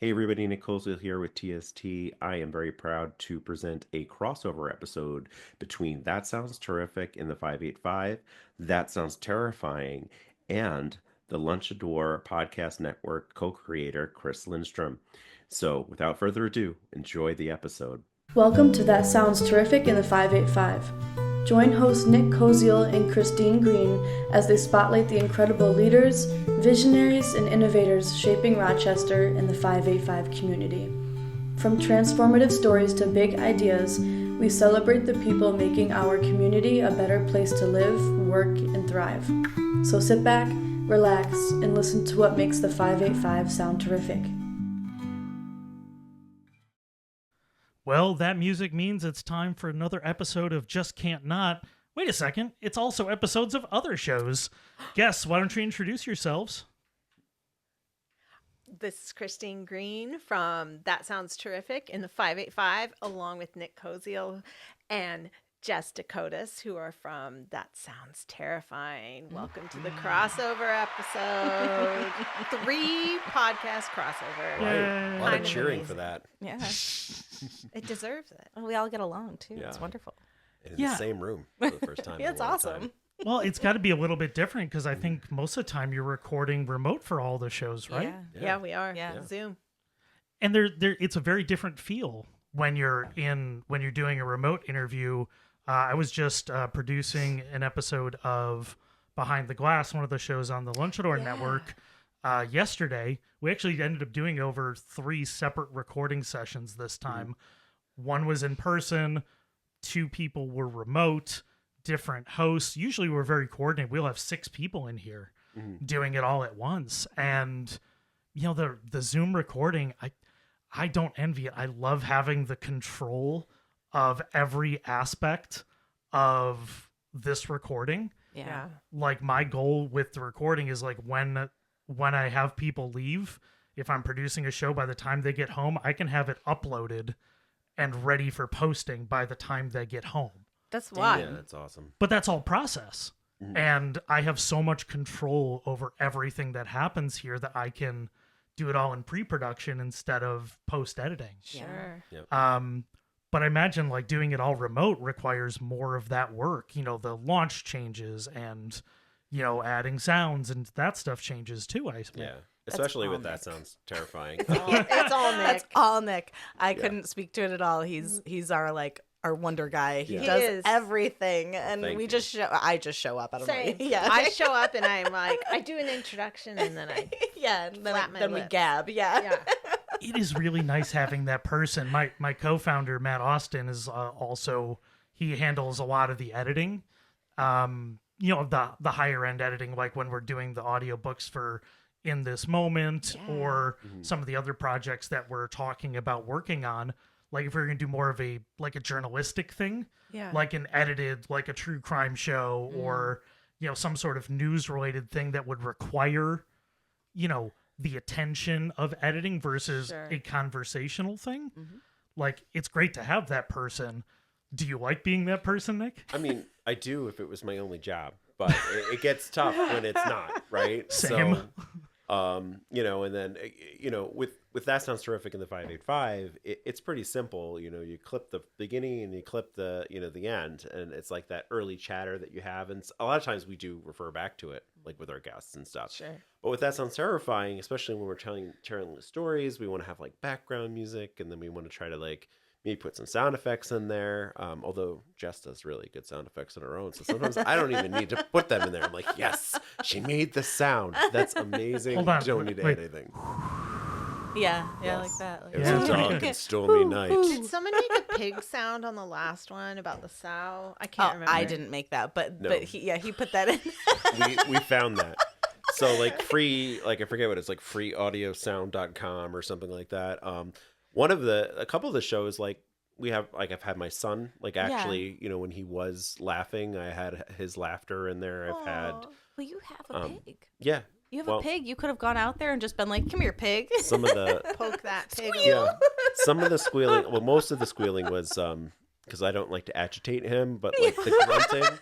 Hey everybody, Nick Koziol here with TST. I am very proud to present a crossover episode between That Sounds Terrific in the 585, That Sounds Terrifying, and the Lunchador Podcast Network co-creator Chris Lindstrom. So without further ado, enjoy the episode. Welcome to That Sounds Terrific in the 585. Join hosts Nick Koziol and Christine Green as they spotlight the incredible leaders, visionaries, and innovators shaping Rochester and the 585 community. From transformative stories to big ideas, we celebrate the people making our community a better place to live, work, and thrive. So sit back, relax, and listen to what makes the 585 sound terrific. Well, that music means it's time for another episode of Just Can't Not. Wait a second, it's also episodes of other shows. Guests, why don't you introduce yourselves? This is Christine Green from That Sounds Terrific in the 585, along with Nick Koziol and Jess DeCotis, who are from That Sounds Terrifying. Welcome to the crossover episode. 3 podcast crossover. Right. A lot Kind of of cheering amazing. for that. Yeah. It deserves it. We all get along too. Yeah. It's wonderful. And in Yeah. the same room for the first time. Yeah, in it's a long awesome. time. Well, it's got to be a little bit different because I think most of the time you're recording remote for all the shows, right? Yeah, we are. Yeah. Zoom. And it's a very different feel when you're doing a remote interview. I was just producing an episode of Behind the Glass, one of the shows on the Lunchador Network, yesterday. We actually ended up doing over 3 separate recording sessions this time. One was in person, 2 people were remote, different hosts. Usually we're very coordinated. We'll have 6 people in here doing it all at once. And, you know, the Zoom recording, I don't envy it. I love having the control of every aspect of this recording. Yeah. Like my goal with the recording is like when I have people leave, if I'm producing a show, by the time they get home, I can have it uploaded and ready for posting by the time they get home. That's why. Yeah, that's awesome. But that's all process. And I have so much control over everything that happens here that I can do it all in pre-production instead of post-editing. Sure. But I imagine like doing it all remote requires more of that work. You know, the launch changes and, you know, adding sounds and that stuff changes too, I suppose. Yeah. Especially all with That Nick. Sounds Terrifying. It's all Nick. That's all Nick. I couldn't speak to it at all. He's our wonder guy. He Yeah. does He is. everything, and Thank we you. just show. I just show up. I don't Same. know. Yeah. I show up and I'm like, I do an introduction and then I yeah. And then, flap my then we lips. gab. Yeah. yeah. It is really nice having that person. My co-founder, Matt Austin, is also, he handles a lot of the editing, you know, the higher end editing, like when we're doing the audiobooks for In This Moment or some of the other projects that we're talking about working on. Like if we're going to do more of a journalistic thing, like an edited, like a true crime show or, you know, some sort of news related thing that would require, you know, the attention of editing versus a conversational thing. Like it's great to have that person. Do you like being that person, Nick? I mean, I do if it was my only job, but it gets tough when it's not, right? Same. So, you know, and then, you know, with That Sounds Terrific in the 585, it's pretty simple. You know, you clip the beginning and you clip the, you know, the end, and it's like that early chatter that you have. And a lot of times we do refer back to it, like with our guests and stuff. Sure. But with That Sounds Terrifying, especially when we're telling the stories, we want to have like background music, and then we want to try to like maybe put some sound effects in there. Although Jess does really good sound effects on her own, so sometimes I don't even need to put them in there. I'm like, yes, she made the sound. That's amazing. Hold on, Don't need to wait. add anything. Yeah. Yes. Like that. Like It was Yeah. a dark and stormy night. Did someone make a pig sound on the last one about the sow? I can't remember. I didn't make that, but No. but he put that in. we found that. So like free, like I forget what it's like, freeaudiosound.com or something like that. A couple of the shows, like we have, like I've had my son, like actually, you know, when he was laughing, I had his laughter in there. I've had, Well, you have a pig. yeah. You have well, a pig. You could have gone out there and just been like, "Come here, pig." Some of the, Poke that pig. yeah, some of the squealing, well, most of the squealing was, because I don't like to agitate him, but like the grunting,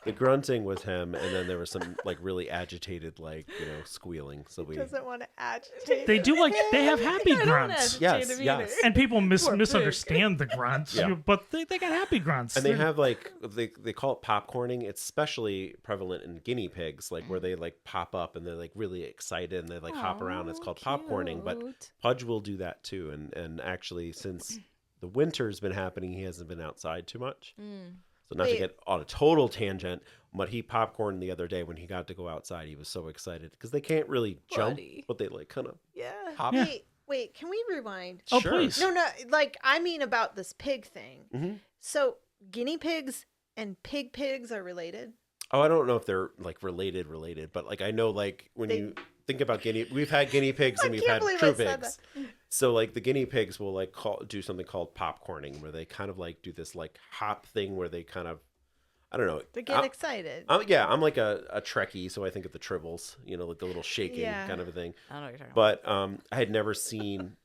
The grunting was him, and then there was some like really agitated, like, squealing. So we Doesn't want to agitate. They do they have happy I don't grunts. Yes, agitate him yes. either. And people Poor pig. misunderstand the grunts, Yeah. but they got happy grunts. and they have like they call it popcorning. It's especially prevalent in guinea pigs, like where they like pop up and they're like really excited and they like hop around. It's called popcorning, but cute. Pudge will do that too. And actually, since the winter's been happening, he hasn't been outside too much. So not to Wait. get on a total tangent, but he popcorned the other day when he got to go outside. He was so excited because they can't really jump, Buddy. but they like kind of Yeah. hop. Yeah. Wait, can we rewind? Oh, Sure. please. No, like I mean about this pig thing. Mhm. So guinea pigs and pigs are related. Oh, I don't know if they're like related, but like I know like when you think about we've had guinea pigs and I we've can't had believe true I said pigs. So like the guinea pigs will like do something called popcorning, where they kind of like do this like hop thing where they kind of, I don't know. They get excited. Yeah, I'm like a Trekkie, so I think of the Tribbles, like the little shaking Yeah. kind of a thing. I don't know what you're talking But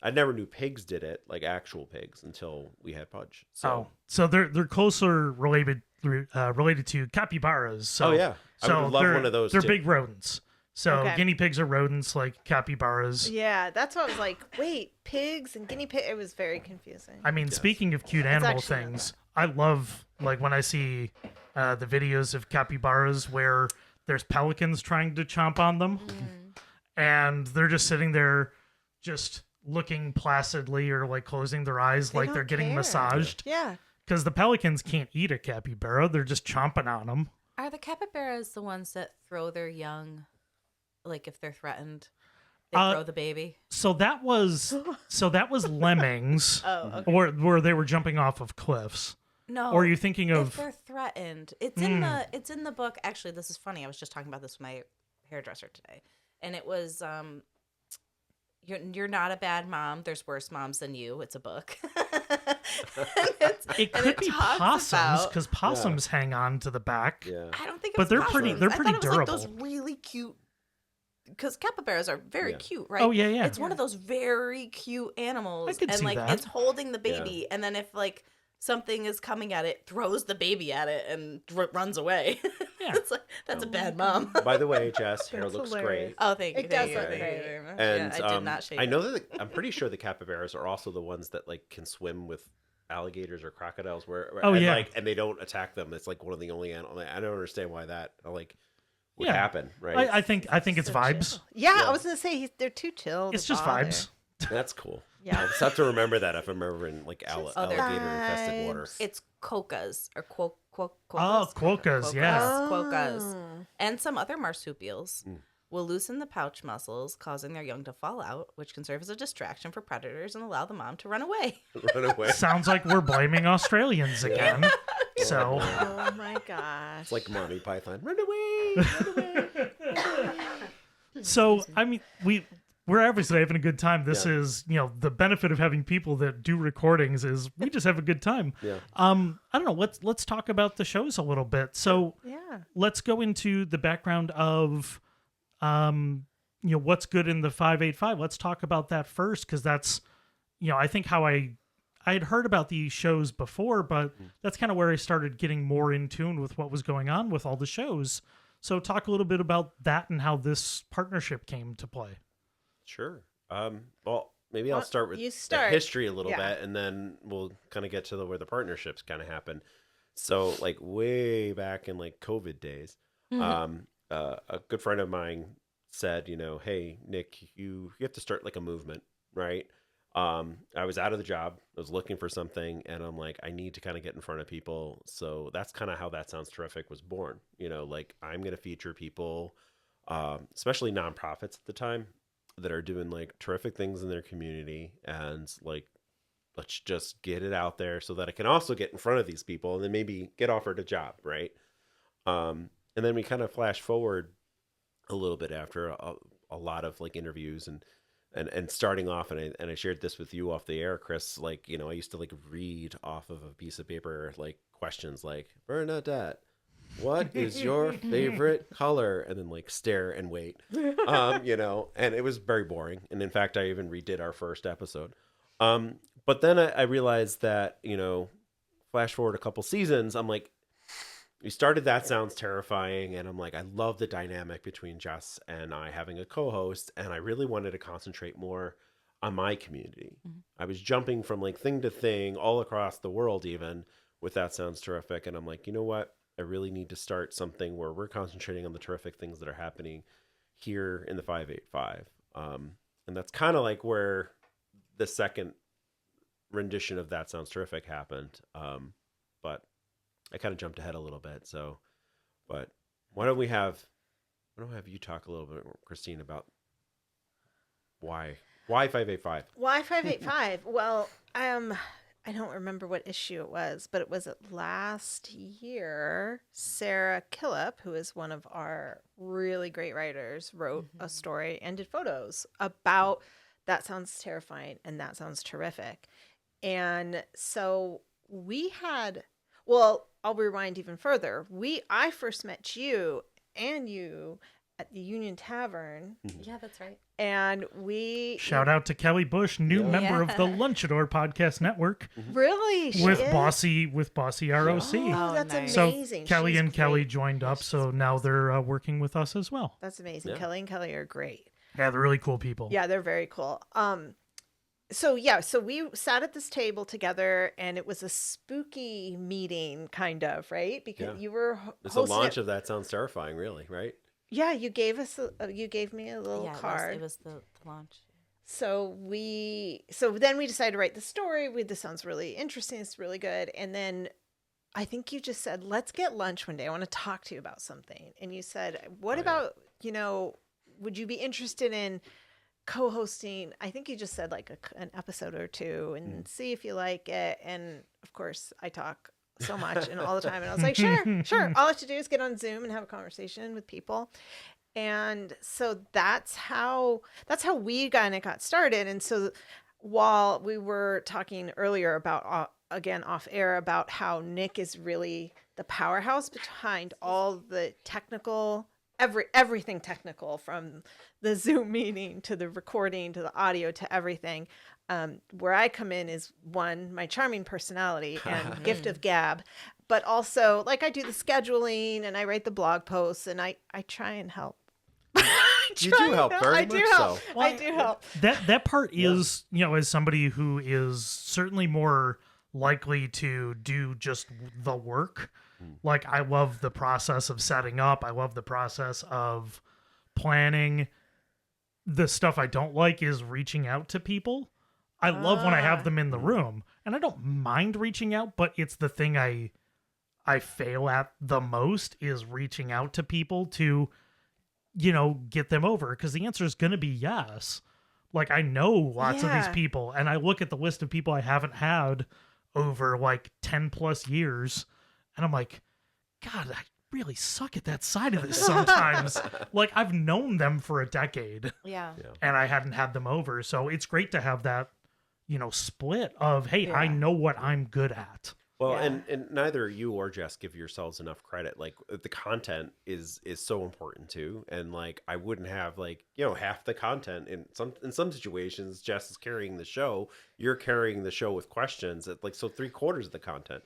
I never knew pigs did it, like actual pigs, until we had Pudge. So they're closer related to capybaras. So, Oh, yeah. I so would love they're- one of those, They're too. big rodents. So Okay. guinea pigs are rodents like capybaras. Yeah, that's what I was like. Wait, pigs and guinea pig. It was very confusing. I mean, speaking of cute animal actually not things, I love like when I see the videos of capybaras where there's pelicans trying to chomp on them, and they're just sitting there, just looking placidly or like closing their eyes like don't they're getting care. massaged. Yeah. Because the pelicans can't eat a capybara; they're just chomping on them. Are the capybaras the ones that throw their young, like if they're threatened, they throw the baby? So that was lemmings, Oh, okay. or where they were jumping off of cliffs. No. Or are you thinking if of? they're threatened? It's in the book. Actually, this is funny. I was just talking about this with my hairdresser today, and it was you're not a bad mom. There's worse moms than you. It's a book. It could be talks possums about- because possums hang on to the back. Yeah. I don't think, it But was they're possums. pretty- they're I pretty thought it was like those durable. really cute. Because capybaras are very Yeah. cute, right? Oh, yeah. It's one of those very cute animals, I could and see like that. it's holding the baby, and then if like something is coming at it, throws the baby at it and runs away. Yeah. It's like that's a bad mom. By the way, Jess, hair That's looks hilarious. great. Oh, thank you. It does thank you, look thank you great. very much. And yeah, I did not shave I it. know that I'm pretty sure the capybaras are also the ones that like can swim with alligators or crocodiles, Oh, and, yeah. like, and they don't attack them. It's like one of the only animals. I don't understand why that would Yeah. happen, right? I think it's So vibes. chill. Yeah, Yeah. I was gonna say they're too chill. It's to just bother. vibes. That's cool. Yeah. I'll just have to remember that if I'm ever in like they're alligator infested water. vibes. It's quokkas or quokkas. Oh, quokkas, yeah. Quokkas. Oh. And some other marsupials Mm. will loosen the pouch muscles, causing their young to fall out, which can serve as a distraction for predators and allow the mom to run away. Run away. Sounds like we're blaming Australians again. So Oh my gosh. It's like Monty Python. Run away. Run away. So I mean, we're obviously having a good time. This Yeah. is, the benefit of having people that do recordings is we just have a good time. Yeah. I don't know. Let's talk about the shows a little bit. So yeah. let's go into the background of, what's good in the 585. Let's talk about that first, because that's, I think how I had heard about these shows before, but that's kind of where I started getting more in tune with what was going on with all the shows. So talk a little bit about that and how this partnership came to play. Sure. Well, maybe I'll Well, start with you the start. history a little Yeah. bit, and then we'll kind of get to where the partnerships kind of happen. So, like way back in like COVID days, a good friend of mine said, hey Nick, you have to start like a movement, right? I was out of the job, I was looking for something, and I'm like, I need to kind of get in front of people. So that's kind of how That Sounds Terrific was born. Like I'm going to feature people, especially nonprofits at the time, that are doing like terrific things in their community, and like, let's just get it out there so that I can also get in front of these people and then maybe get offered a job, right? And then we kind of flash forward a little bit after a lot of like interviews and starting off, and I shared this with you off the air, Chris, like, I used to like read off of a piece of paper like questions like, Bernadette, what is your favorite color? And then like stare and wait, and it was very boring. And in fact, I even redid our first episode. But then I realized that, flash forward a couple seasons, I'm like, we started That Sounds Terrifying, and I'm like, I love the dynamic between Jess and I having a co-host, and I really wanted to concentrate more on my community. I was jumping from like thing to thing all across the world, even with That Sounds Terrific, and I'm like, you know what? I really need to start something where we're concentrating on the terrific things that are happening here in the 585. And that's kind of like where the second rendition of That Sounds Terrific happened. But I kind of jumped ahead a little bit. So, but why don't I have you talk a little bit, Christine, about why 585? Why 585? Well, I don't remember what issue it was, but it was last year. Sarah Killip, who is one of our really great writers, wrote a story and did photos about That Sounds Terrifying and That Sounds Terrific. And so we had, well, I'll rewind even further. I first met you at the Union Tavern. Yeah, that's right. And shout out to Kelly Bush, new member of the Lunchador Podcast Network. Really? With Bossy ROC. Oh, that's nice. amazing. So Kelly She's and Kelly great. joined up, so now they're working with us as well. That's amazing. Yeah. Kelly and Kelly are great. Yeah, they're really cool people. Yeah, they're very cool. So we sat at this table together, and it was a spooky meeting, kind of, right? Because you were It's a hosting launch of That Sounds Terrifying, really, right? Yeah, you gave me a little Yeah, card. it was the launch. So then we decided to write the story. This sounds really interesting. It's really good. And then I think you just said, let's get lunch one day. I want to talk to you about something. And you said, what about, would you be interested in co-hosting? I think you just said like an episode or two and see if you like it. And of course I talk so much and all the time. And I was like, sure. All I have to do is get on Zoom and have a conversation with people. And so that's how we kind of got started. And so while we were talking earlier about, again, off air, about how Nick is really the powerhouse behind all the technical, everything technical, from the Zoom meeting to the recording to the audio to everything. Where I come in is, one, my charming personality and gift of gab, but also like I do the scheduling and I write the blog posts and I try and help. You do help very much so. I do help. That part is, as somebody who is certainly more likely to do just the work. Like, I love the process of setting up. I love the process of planning. The stuff I don't like is reaching out to people. I love when I have them in the room, and I don't mind reaching out, but it's the thing I fail at the most, is reaching out to people to, get them over, because the answer is going to be yes. Like, I know lots of these people, and I look at the list of people I haven't had over like 10 plus years, and I'm like, God, I really suck at that side of this sometimes. Like, I've known them for a decade. Yeah. And I hadn't had them over. So it's great to have that, split of, hey, I know what I'm good at. Well, and neither you or Jess give yourselves enough credit. Like, the content is so important too. And like, I wouldn't have half the content in some situations. Jess is carrying the show. You're carrying the show with questions. Like, so 3/4 of the content.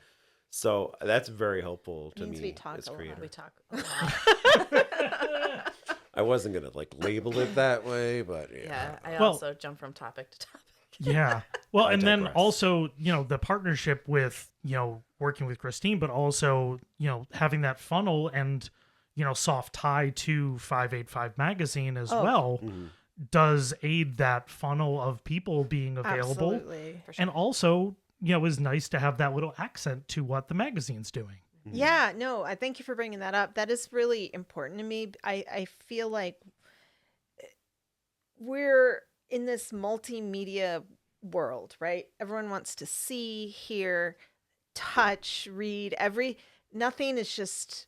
So that's very helpful to me. We talk as a lot. creator. We talk a lot. I wasn't gonna label it that way, but Yeah, I Well- also jump from topic to topic. Yeah. Well, I and then digress. also, the partnership with, working with Christine, but also, having that funnel and, soft tie to 585 magazine as well does aid that funnel of people being available. Absolutely. And also, is nice to have that little accent to what the magazine's doing. Yeah, no, I thank you for bringing that up. That is really important to me. I feel like we're in this multimedia world, right? Everyone wants to see, hear, touch, read. Nothing is just,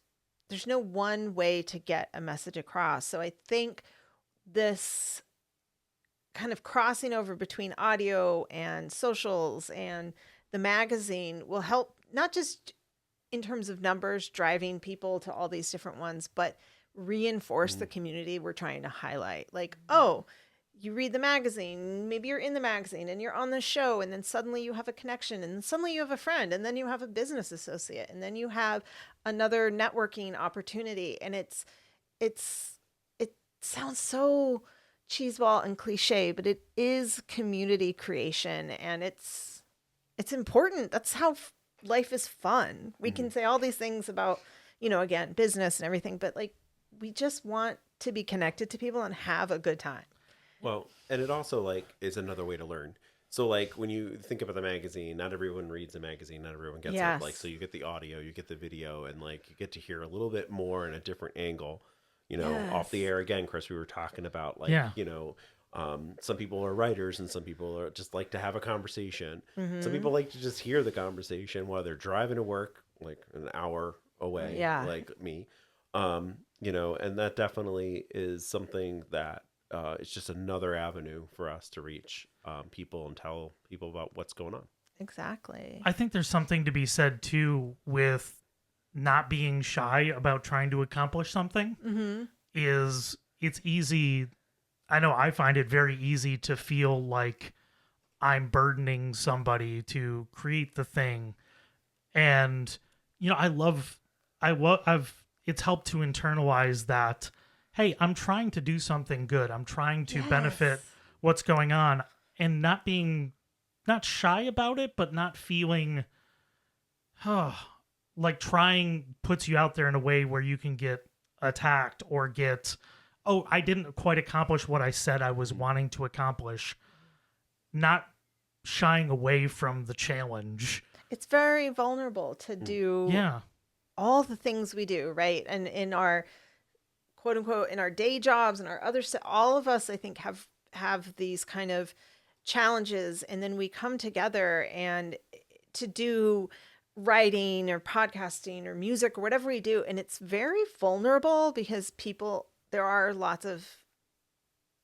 there's no one way to get a message across. So I think this kind of crossing over between audio and socials and the magazine will help, not just in terms of numbers, driving people to all these different ones, but reinforce the community we're trying to highlight. Like, oh, you read the magazine, maybe you're in the magazine and you're on the show, and then suddenly you have a connection, and then suddenly you have a friend, and then you have a business associate, and then you have another networking opportunity. And it sounds so cheeseball and cliche, but it is community creation, and it's important. That's how life is fun. We can say all these things about, again, business and everything, but like, we just want to be connected to people and have a good time. Well, and it also like is another way to learn. So like when you think about the magazine, not everyone reads a magazine, not everyone gets it. Like, so you get the audio, you get the video, and like you get to hear a little bit more in a different angle, off the air. Again, Chris, we were talking about like, some people are writers and some people are just like to have a conversation. Some people like to just hear the conversation while they're driving to work, like an hour away, like me. And that definitely is something that it's just another avenue for us to reach people and tell people about what's going on. Exactly. I think there's something to be said too with not being shy about trying to accomplish something. It's easy. I know I find it very easy to feel like I'm burdening somebody to create the thing. And, it's helped to internalize that, hey, I'm trying to do something good. I'm trying to benefit what's going on, and not shy about it, but not feeling, like trying puts you out there in a way where you can get attacked or get, I didn't quite accomplish what I said I was wanting to accomplish. Not shying away from the challenge. It's very vulnerable to do all the things we do, right? And in our quote unquote, in our day jobs and our other stuff, all of us, I think, have these kind of challenges, and then we come together and to do writing or podcasting or music or whatever we do. And it's very vulnerable because there are lots of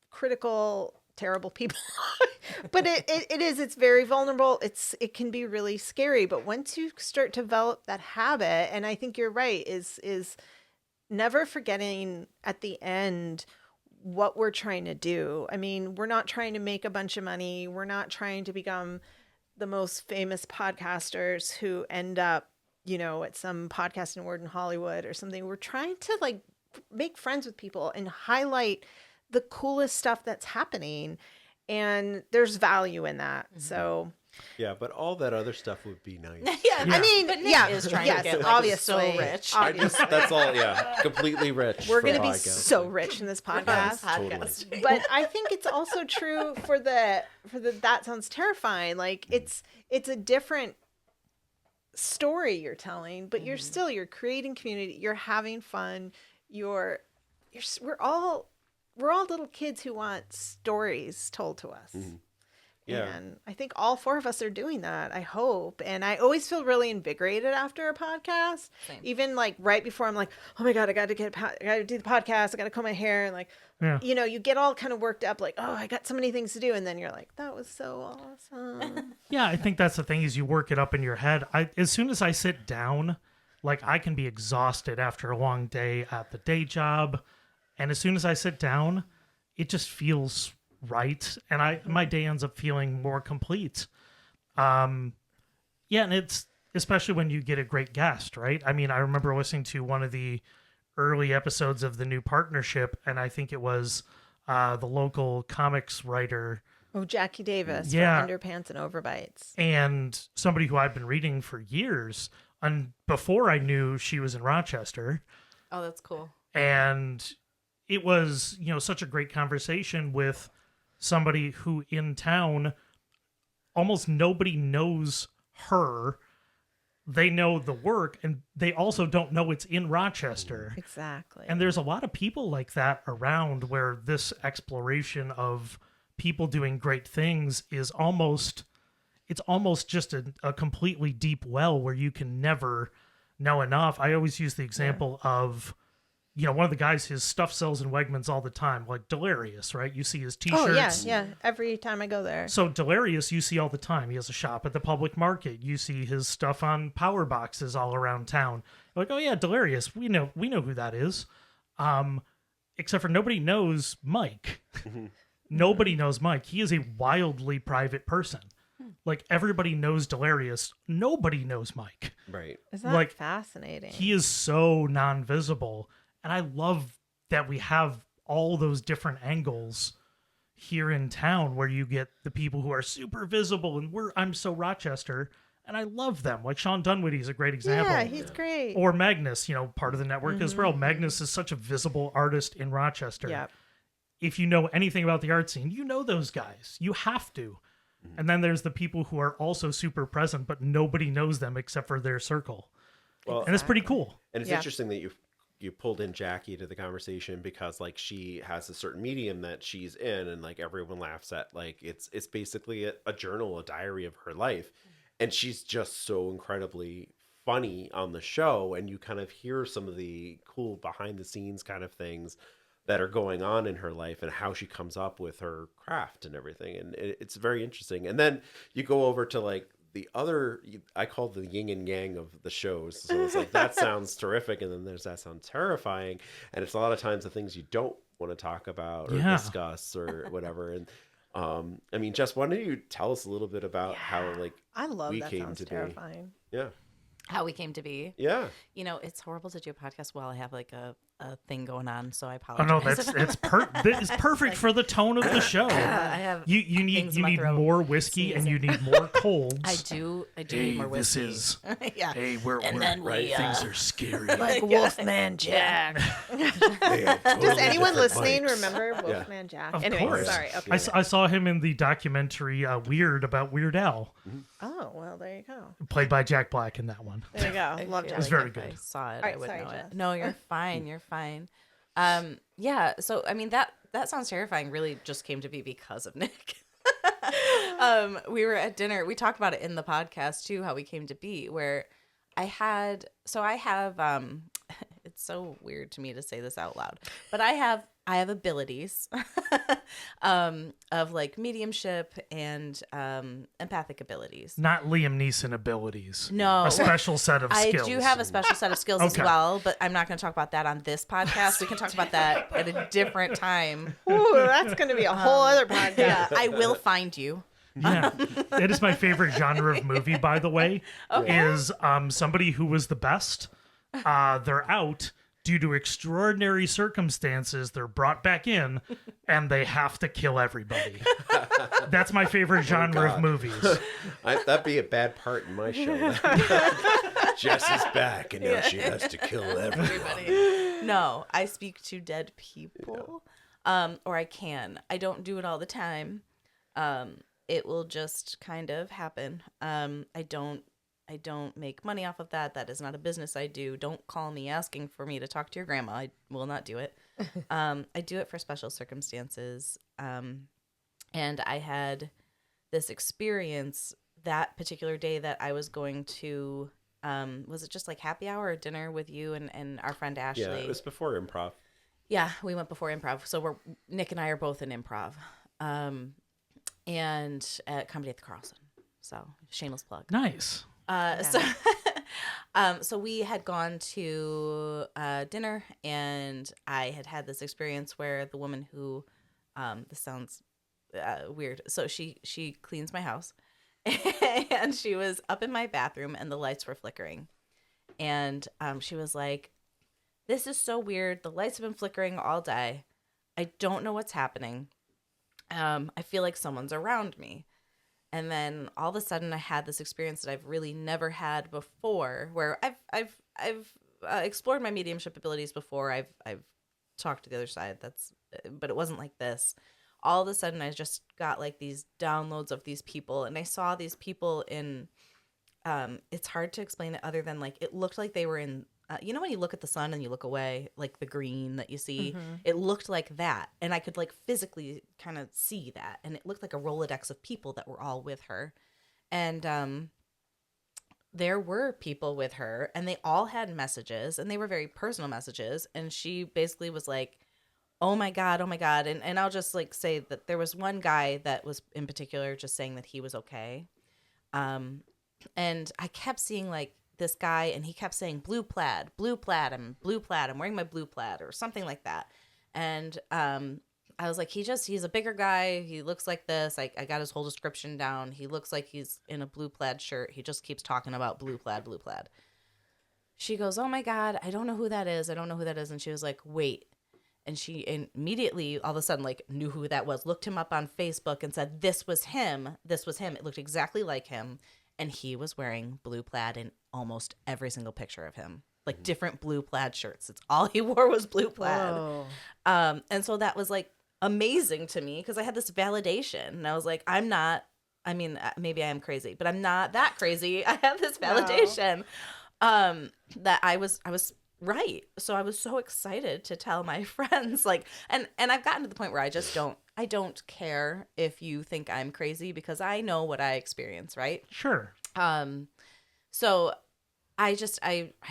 critical, terrible people, but it's very vulnerable. It can be really scary, but once you start to develop that habit, and I think you're right, is never forgetting at the end what we're trying to do. I mean, we're not trying to make a bunch of money. We're not trying to become the most famous podcasters who end up, at some podcasting award in Hollywood or something. We're trying to like make friends with people and highlight the coolest stuff that's happening. And there's value in that. So yeah, but all that other stuff would be nice. I mean, but Nick is trying to get obviously so rich. That's all. Yeah, completely rich. We're going to be so rich in this podcast. Totally. But I think it's also true for the That Sounds Terrifying. Like it's a different story you're telling, but you're creating community. You're having fun. We're all little kids who want stories told to us. Yeah. And I think all four of us are doing that, I hope. And I always feel really invigorated after a podcast. Same. Even like right before, I'm like, oh my God, I got to do the podcast. I got to comb my hair. And like, you get all kind of worked up like, oh, I got so many things to do. And then you're like, that was so awesome. Yeah, I think that's the thing is you work it up in your head. As soon as I sit down, like I can be exhausted after a long day at the day job. And as soon as I sit down, it just feels right, and my day ends up feeling more complete. And it's especially when you get a great guest, right? I mean, I remember listening to one of the early episodes of the new partnership, and I think it was the local comics writer. Oh, Jackie Davis, for Underpants and Overbites. And somebody who I've been reading for years, and before I knew she was in Rochester. Oh, that's cool. And it was, such a great conversation with somebody who in town, almost nobody knows her. They know the work, and they also don't know it's in Rochester. Exactly. And there's a lot of people like that around where this exploration of people doing great things is almost just a completely deep well where you can never know enough. I always use the example of, one of the guys, his stuff sells in Wegmans all the time, like Delirious, right? You see his t-shirts. Oh, yeah. Every time I go there. So Delirious, you see all the time. He has a shop at the public market. You see his stuff on power boxes all around town. You're like, oh yeah, Delirious. We know who that is. Except for nobody knows Mike. Nobody knows Mike. He is a wildly private person. Like, everybody knows Delirious. Nobody knows Mike. Right. Is that Like, fascinating? He is so non-visible. And I love that we have all those different angles here in town where you get the people who are super visible, and I'm so Rochester, and I love them. Like Sean Dunwity is a great example. Yeah, he's great. Or Magnus, part of the network as well. Magnus is such a visible artist in Rochester. Yep. If you know anything about the art scene, you know those guys. You have to. And then there's the people who are also super present, but nobody knows them except for their circle. Well, And it's pretty cool. and it's Yeah. interesting that you pulled in Jackie to the conversation because like she has a certain medium that she's in, and like everyone laughs at, like it's basically a journal, a diary of her life, and she's just so incredibly funny on the show, and you kind of hear some of the cool behind the scenes kind of things that are going on in her life and how she comes up with her craft and everything. And it's very interesting. And then you go over to like the other, I call the yin and yang of the shows. So it's like, that sounds terrific. And then there's that sounds terrifying. And it's a lot of times the things you don't want to talk about or discuss or whatever. And I mean, Jess, why don't you tell us a little bit about how like I love we that. came Sounds to be? terrifying. Yeah. How we came to be. Yeah. It's horrible to do a podcast while I have like a thing going on, so I Oh apologize. no, it's perfect for the tone of the show. I have You need things in my throat. more whiskey and you need more colds. I do need more whiskey. Yeah. Hey, we're then we, things are scary. Like Wolfman Jack. Does anyone listening remember Wolfman Jack? Of Anyway, course. sorry. Okay. I saw him in the documentary Weird about Weird Al, Oh, well, there you go. played by Jack Black in that one. There you go. Love feel Jack. It's very if I good. saw it, All right, I would sorry, know Jess. it. No, you're fine. You're fine. Yeah. So I mean that sounds terrifying. Really, just came to be because of Nick. We were at dinner. We talked about it in the podcast too. How we came to be. Where I have. It's so weird to me to say this out loud, but I have abilities of like mediumship and empathic abilities. Not Liam Neeson abilities. No. A special set of skills. I do have a special set of skills as Okay. well, but I'm not going to talk about that on this podcast. We can talk about that at a different time. Ooh, that's going to be a whole other podcast. Yeah, I will find you. Yeah, it is my favorite genre of movie, by the way. Is somebody who was the best. They're out due to extraordinary circumstances. They're brought back in, and they have to kill everybody. That's my favorite genre of God. movies. That'd be a bad part in my show. Jess is back, and now she has to kill everyone. No, I speak to dead people, or I can. I don't do it all the time. It will just kind of happen. I don't make money off of that. That is not a business I do. Don't call me asking for me to talk to your grandma. I will not do it. I do it for special circumstances. And I had this experience that particular day that I was going to, was it just like happy hour or dinner with you and our friend Ashley? Yeah, it was before improv. Yeah, we went before improv. So Nick and I are both in improv. And at Comedy at the Carlson. So shameless plug. Nice. So we had gone to dinner, and I had this experience where the woman who, this sounds weird. So she cleans my house, and she was up in my bathroom, and the lights were flickering, and she was like, "This is so weird. The lights have been flickering all day. I don't know what's happening. I feel like someone's around me." And then all of a sudden I had this experience that I've really never had before, where I've explored my mediumship abilities before. I've talked to the other side. But it wasn't like this. All of a sudden I just got like these downloads of these people, and I saw these people in, it's hard to explain it other than like, it looked like they were in, you know when you look at the sun and you look away, like the green that you see, it looked like that. And I could like physically kind of see that. And it looked like a Rolodex of people that were all with her. And there were people with her, and they all had messages, and they were very personal messages. And she basically was like, oh my God. And I'll just like say that there was one guy that was in particular just saying that he was okay. And I kept seeing like this guy, and he kept saying blue plaid, I'm wearing my blue plaid or something like that. And I was like, he's a bigger guy. He looks like this. I got his whole description down. He looks like he's in a blue plaid shirt. He just keeps talking about blue plaid, blue plaid. She goes, oh my God, I don't know who that is. I don't know who that is. And she was like, wait. And she immediately, all of a sudden, like, knew who that was, looked him up on Facebook and said, this was him. This was him. It looked exactly like him. And he was wearing blue plaid in almost every single picture of him. Like, different blue plaid shirts. It's all he wore was blue plaid. And so that was, like, amazing to me because I had this validation. And I was like, maybe I am crazy, but I'm not that crazy. I have this validation that I was right. So I was so excited to tell my friends, like, and I've gotten to the point where I don't care if you think I'm crazy because I know what I experience, right? Sure. So I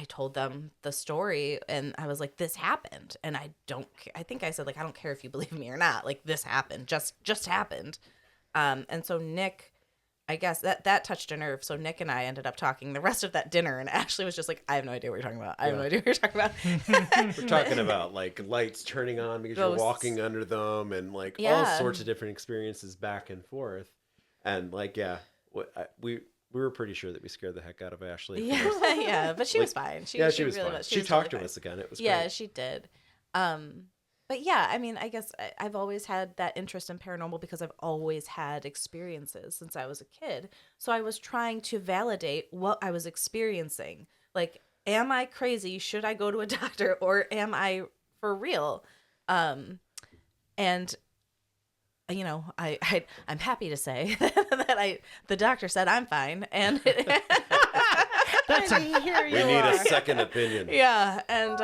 told them the story and I was like, this happened. And I think I said, like, I don't care if you believe me or not. Like, this happened, just happened. And so Nick, I guess that touched a nerve. So Nick and I ended up talking the rest of that dinner, and Ashley was just like, I have no idea what you're talking about. I have no idea what you're talking about. We're talking about like lights turning on because Ghosts. you're walking under them and like all sorts of different experiences back and forth. And like, we were pretty sure that we scared the heck out of Ashley. Yeah, but she was fine. She was really fine. fine. She talked to us again. It was yeah, great. she did. But yeah, I mean, I guess I've always had that interest in paranormal because I've always had experiences since I was a kid. So I was trying to validate what I was experiencing. Like, am I crazy? Should I go to a doctor, or am I for real? And you know, I'm happy to say that the doctor said I'm fine, and we need a second opinion. Yeah, and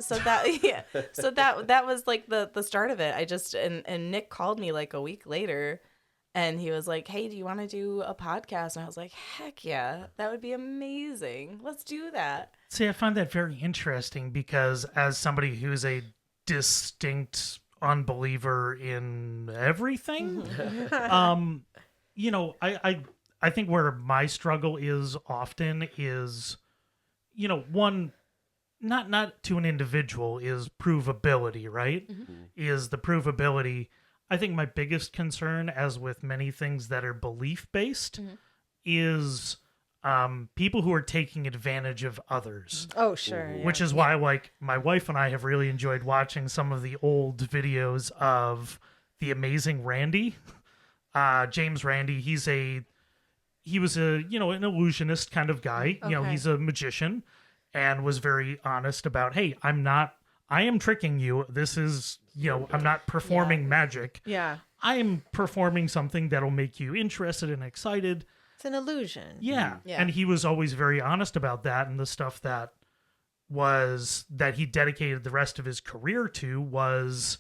so that was like the start of it. I just and Nick called me like a week later, and he was like, "Hey, do you want to do a podcast?" And I was like, "Heck yeah, that would be amazing. Let's do that." See, I find that very interesting because as somebody who's a distinct unbeliever in everything, you know, I think where my struggle is often is, you know, one, not to an individual, is provability, right? Mm-hmm. Is the provability. I think my biggest concern, as with many things that are belief-based, is people who are taking advantage of others. Oh, sure. Which is why, like, my wife and I have really enjoyed watching some of the old videos of the amazing Randy. James Randi, he was an illusionist kind of guy. Okay. You know, he's a magician and was very honest about, hey, I am tricking you. This is, you know, I'm not performing magic. Yeah. I am performing something that'll make you interested and excited. It's an illusion. Yeah. And he was always very honest about that. And the stuff that he dedicated the rest of his career to was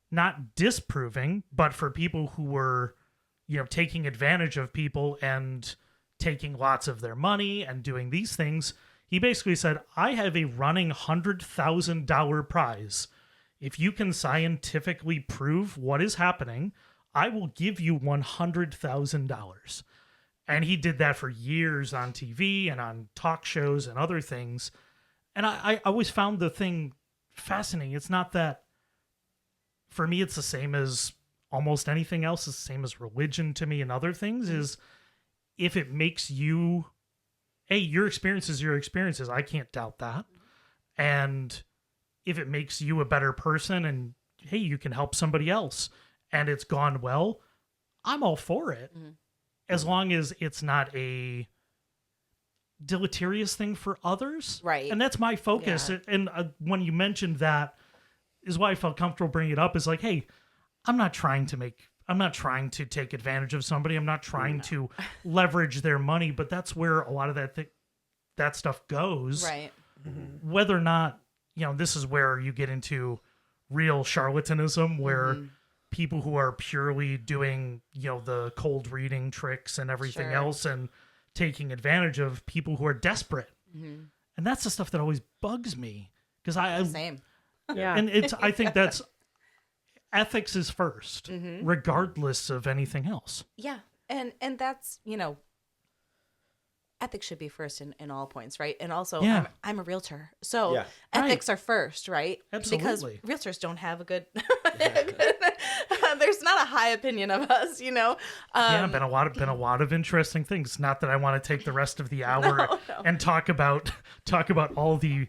not disproving, but for people who were, you know, taking advantage of people and taking lots of their money and doing these things. He basically said, I have a running $100,000 prize. If you can scientifically prove what is happening, I will give you $100,000. And he did that for years on TV and on talk shows and other things. And I always found the thing fascinating. It's not that, for me, it's the same as almost anything else. It's the same as religion to me and other things, is if it makes you, hey, your experience is your experiences. I can't doubt that. And if it makes you a better person and, hey, you can help somebody else and it's gone well, I'm all for it. Mm-hmm. As long as it's not a deleterious thing for others. Right. And that's my focus. Yeah. And when you mentioned that, is why I felt comfortable bringing it up, is like, hey, I'm not trying to take advantage of somebody. I'm not trying to leverage their money, but that's where a lot of that stuff goes. Right. Mm-hmm. Whether or not, you know, this is where you get into real charlatanism, where people who are purely doing, you know, the cold reading tricks and everything else and taking advantage of people who are desperate. Mm-hmm. And that's the stuff that always bugs me, because Same. Yeah. And I think that's, ethics is first, regardless of anything else. Yeah. And that's, you know, ethics should be first in all points, right? And also, Yeah. I'm a realtor, so Yeah. ethics are first, right? Absolutely. Because realtors don't have a good. There's not a high opinion of us, you know. Been a lot of interesting things. Not that I want to take the rest of the hour and talk about all the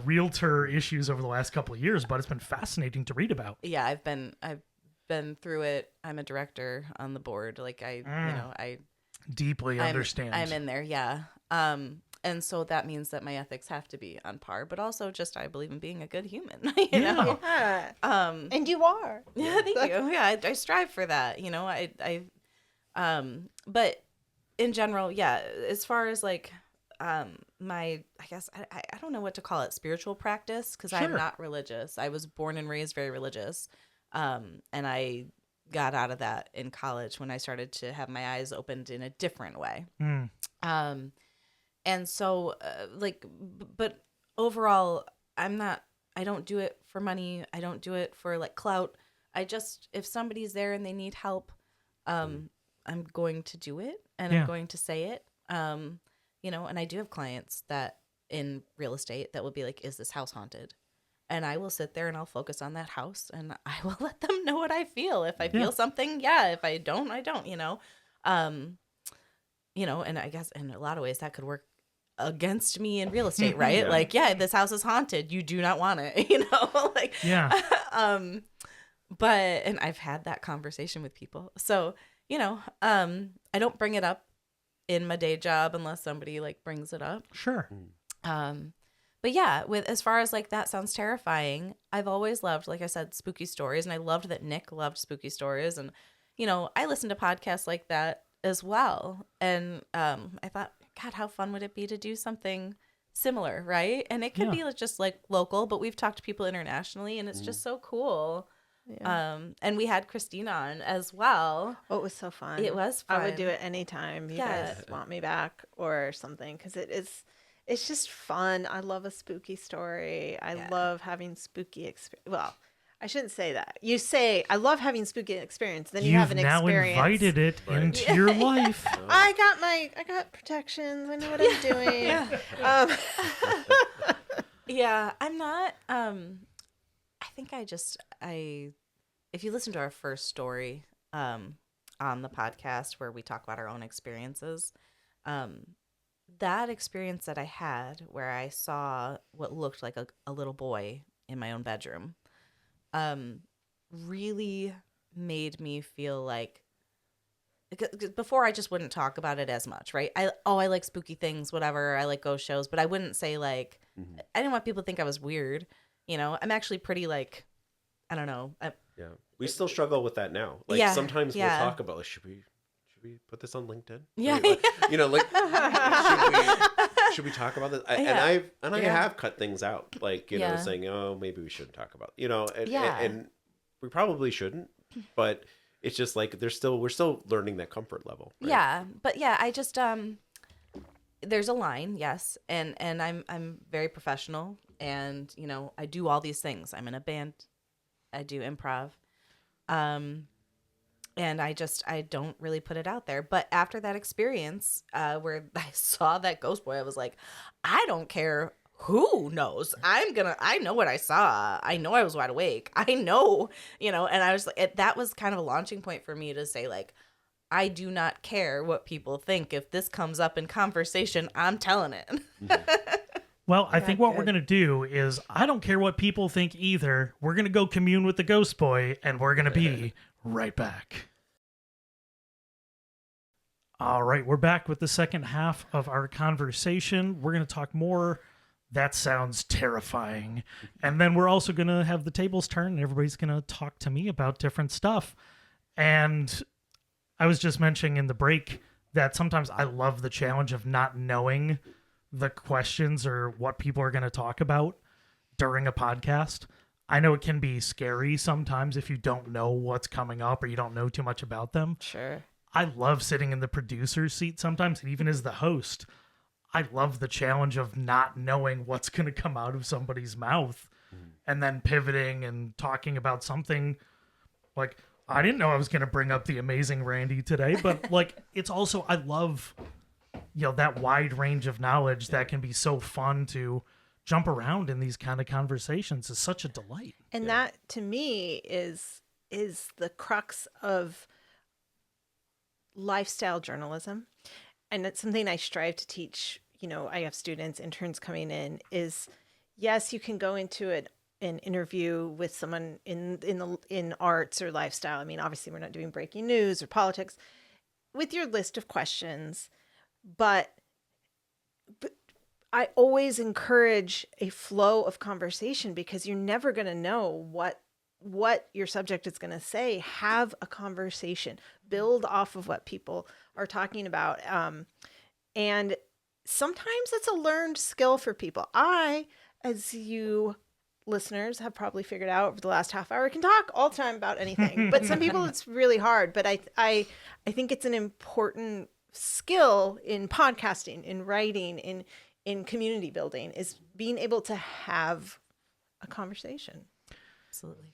realtor issues over the last couple of years, but it's been fascinating to read about. Yeah, I've been through it. I'm a director on the board. Like I Deeply understand. I'm in there, yeah. And so that means that my ethics have to be on par, but also just I believe in being a good human, you know. Yeah. And you are. Yeah, thank you. Yeah, I strive for that, you know. But in general, yeah, as far as like my, I guess I don't know what to call it, spiritual practice, because I'm not religious. I was born and raised very religious, and I got out of that in college when I started to have my eyes opened in a different way. And so, but overall, I don't do it for money. I don't do it for like clout. If somebody's there and they need help, I'm going to do it and I'm going to say it. You know, and I do have clients that in real estate that will be like, is this house haunted? And I will sit there and I'll focus on that house and I will let them know what I feel. If I feel something, if I don't, I don't, you know. You know, and I guess in a lot of ways that could work against me in real estate, right? Like, this house is haunted. You do not want it, you know? Like, but, and I've had that conversation with people. So, you know, I don't bring it up in my day job unless somebody like brings it up. Sure. But yeah, as far as like That Sounds Terrifying, I've always loved, like I said, spooky stories. And I loved that Nick loved spooky stories. And, you know, I listen to podcasts like that as well. And I thought, God, how fun would it be to do something similar, right? And it could be just like local, but we've talked to people internationally and it's just so cool. Yeah. And we had Christine on as well. Oh, it was so fun. It was fun. I would do it anytime you guys want me back or something, because it's just fun. I love a spooky story. I love having spooky experience. Well, I shouldn't say that. You say, I love having spooky experience. Then you have an experience. You've now invited it into your life. I got protections. I know what I'm doing. I'm not, I think if you listen to our first story on the podcast where we talk about our own experiences, that experience that I had where I saw what looked like a little boy in my own bedroom really made me feel like, before I just wouldn't talk about it as much, right? I like spooky things, whatever. I like ghost shows, but I wouldn't say like, I didn't want people to think I was weird. You know, I'm actually pretty like, I don't know. We still struggle with that now. Like sometimes we'll talk about like, should we put this on LinkedIn? Yeah. You know, like should we talk about this? And I have cut things out, like, you know, saying, oh, maybe we shouldn't talk about, you know, and we probably shouldn't, but it's just like we're still learning that comfort level. Right? Yeah, but I just there's a line, yes, and I'm very professional, and you know I do all these things. I'm in a band, I do improv, and I don't really put it out there. But after that experience, where I saw that ghost boy, I was like, I don't care who knows. I know what I saw. I know I was wide awake. I know, you know, and I was like, that was kind of a launching point for me to say, like, I do not care what people think. If this comes up in conversation, I'm telling it. Well, I think what we're going to do is, I don't care what people think either. We're going to go commune with the ghost boy, and we're going to be right back. All right, we're back with the second half of our conversation. We're going to talk more. That sounds terrifying. And then we're also going to have the tables turn, and everybody's going to talk to me about different stuff. And I was just mentioning in the break that sometimes I love the challenge of not knowing the questions or what people are going to talk about during a podcast. I know it can be scary sometimes if you don't know what's coming up or you don't know too much about them. Sure. I love sitting in the producer's seat sometimes, and even as the host, I love the challenge of not knowing what's going to come out of somebody's mouth and then pivoting and talking about something like, I didn't know I was going to bring up the amazing Randy today, but like, it's also, I love that wide range of knowledge that can be so fun to jump around in these kind of conversations is such a delight. And that to me is the crux of lifestyle journalism. And it's something I strive to teach. I have students, interns coming in, is yes, you can go into an interview with someone in arts or lifestyle. I mean, obviously we're not doing breaking news or politics with your list of questions, but I always encourage a flow of conversation, because you're never going to know what your subject is going to say. Have a conversation, build off of what people are talking about. And sometimes it's a learned skill for people. I, as you listeners have probably figured out over the last half hour, can talk all the time about anything, but some people it's really hard. But I think it's an important skill in podcasting, in writing, in community building, is being able to have a conversation. Absolutely.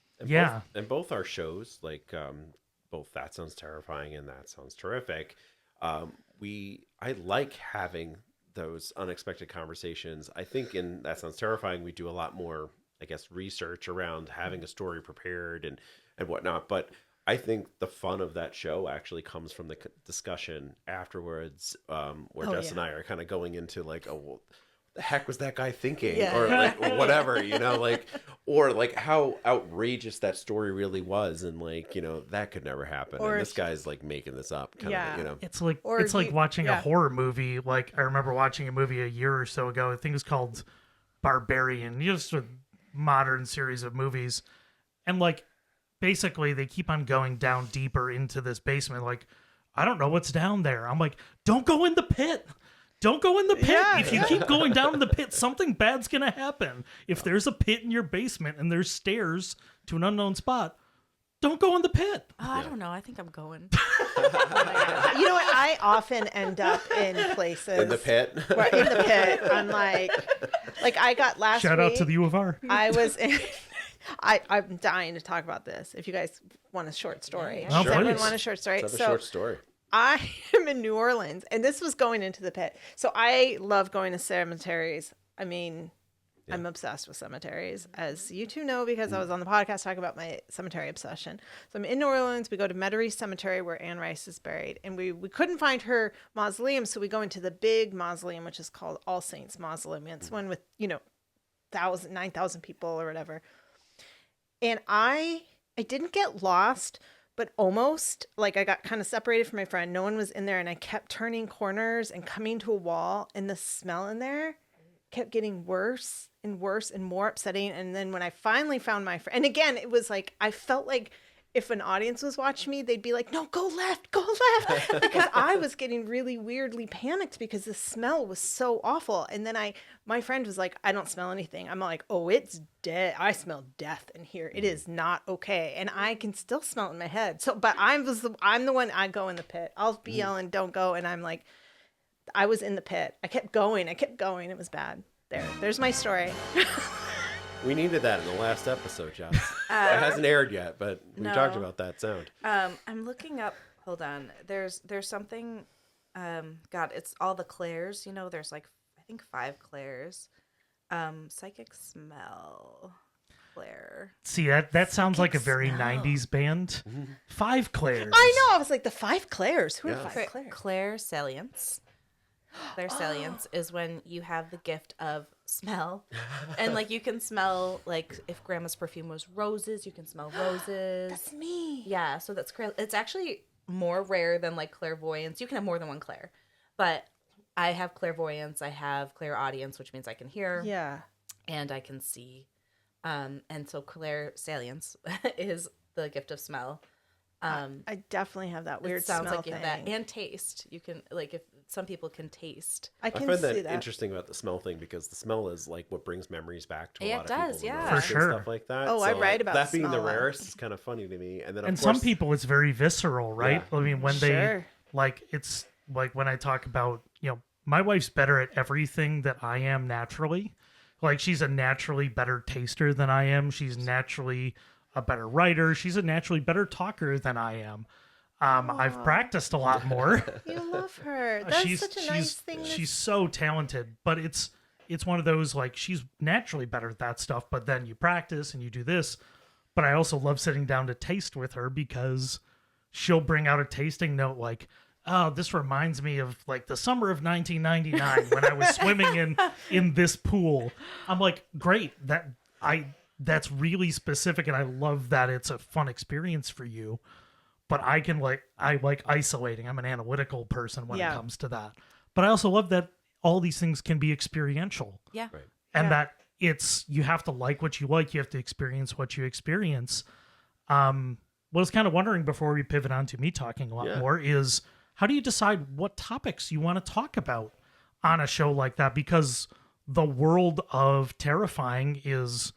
And both our shows, like both That Sounds Terrifying and That Sounds Terrific, I like having those unexpected conversations. I think in That Sounds Terrifying, we do a lot more, I guess, research around having a story prepared and whatnot. But I think the fun of that show actually comes from the discussion afterwards, where Jess and I are kind of going into like, oh, well, the heck was that guy thinking? Or like, or whatever, or like how outrageous that story really was. And like, that could never happen. Or and this guy's like making this up kind of, It's like, watching a horror movie. Like I remember watching a movie a year or so ago. I think it was called Barbarian, just a modern series of movies. And like, basically they keep on going down deeper into this basement. Like, I don't know what's down there. I'm like, don't go in the pit. Don't go in the pit. If you keep going down in the pit, something bad's going to happen. If there's a pit in your basement and there's stairs to an unknown spot, don't go in the pit. Oh, I don't know. I think I'm going. You know what? I often end up in places. In the pit? Where, in the pit. I'm like I got last Shout week. out to the U of R. I was in... I'm dying to talk about this. If you guys want a short story. Yeah. Does everyone want a short story? Let's have a short story. I am in New Orleans, and this was going into the pit. So I love going to cemeteries. I mean, I'm obsessed with cemeteries, as you two know, because I was on the podcast talking about my cemetery obsession. So I'm in New Orleans. We go to Metairie Cemetery, where Anne Rice is buried, and we couldn't find her mausoleum, so we go into the big mausoleum, which is called All Saints Mausoleum. It's one with 9,000 people or whatever. And I didn't get lost, but almost, like, I got kind of separated from my friend. No one was in there, and I kept turning corners and coming to a wall, and the smell in there kept getting worse and worse and more upsetting. And then when I finally found my friend, and again, it was like, I felt like if an audience was watching me, they'd be like, no, go left, because I was getting really weirdly panicked because the smell was so awful. And then my friend was like, I don't smell anything. I'm like, oh, it's dead. I smell death in here. It is not okay. And I can still smell it in my head. So, but I'm the one, I go in the pit. I'll be yelling, don't go. And I'm like, I was in the pit. I kept going. It was bad. There's my story. We needed that in the last episode, Jess. It hasn't aired yet, but we talked about that sound. I'm looking up. Hold on. There's something. God, it's all the clairs. There's like, I think 5 clairs. Psychic smell. Claire. See, that sounds like a very 90s band. 5 clairs. I know. I was like, the 5 clairs. Who are 5 clairs? Claire salience. Claire salience is when you have the gift of smell, and like you can smell, like if grandma's perfume was roses, you can smell roses. That's me. Yeah, so that's it's actually more rare than like clairvoyance. You can have more than one Claire, but I have clairvoyance, I have clairaudience, which means I can hear, and I can see, and so Claire salience is the gift of smell. I definitely have that weird sounds smell like you thing. have that, and taste. You can, like, if some people can taste. I find that interesting about the smell thing, because the smell is like what brings memories back to a lot of people. It does, For sure. Stuff like that. Oh, so, I write about that being the smell. rarest is kind of funny to me. And then of course, some people, it's very visceral, right? Yeah. I mean, when they like, it's like when I talk about, my wife's better at everything that I am naturally. Like, she's a naturally better taster than I am. She's naturally a better writer. She's a naturally better talker than I am. I've practiced a lot more. You love her. That's such a nice thing. She's so talented, but it's one of those, like, she's naturally better at that stuff, but then you practice and you do this. But I also love sitting down to taste with her because she'll bring out a tasting note like, oh, this reminds me of like the summer of 1999 when I was swimming in this pool. I'm like, great, that's really specific, and I love that it's a fun experience for you. But I like isolating. I'm an analytical person when it comes to that. But I also love that all these things can be experiential. Yeah. Right. And that you have to like what you like. You have to experience what you experience. What I was kind of wondering before we pivot on to me talking a lot more is, how do you decide what topics you want to talk about on a show like that? Because the world of Terrifying is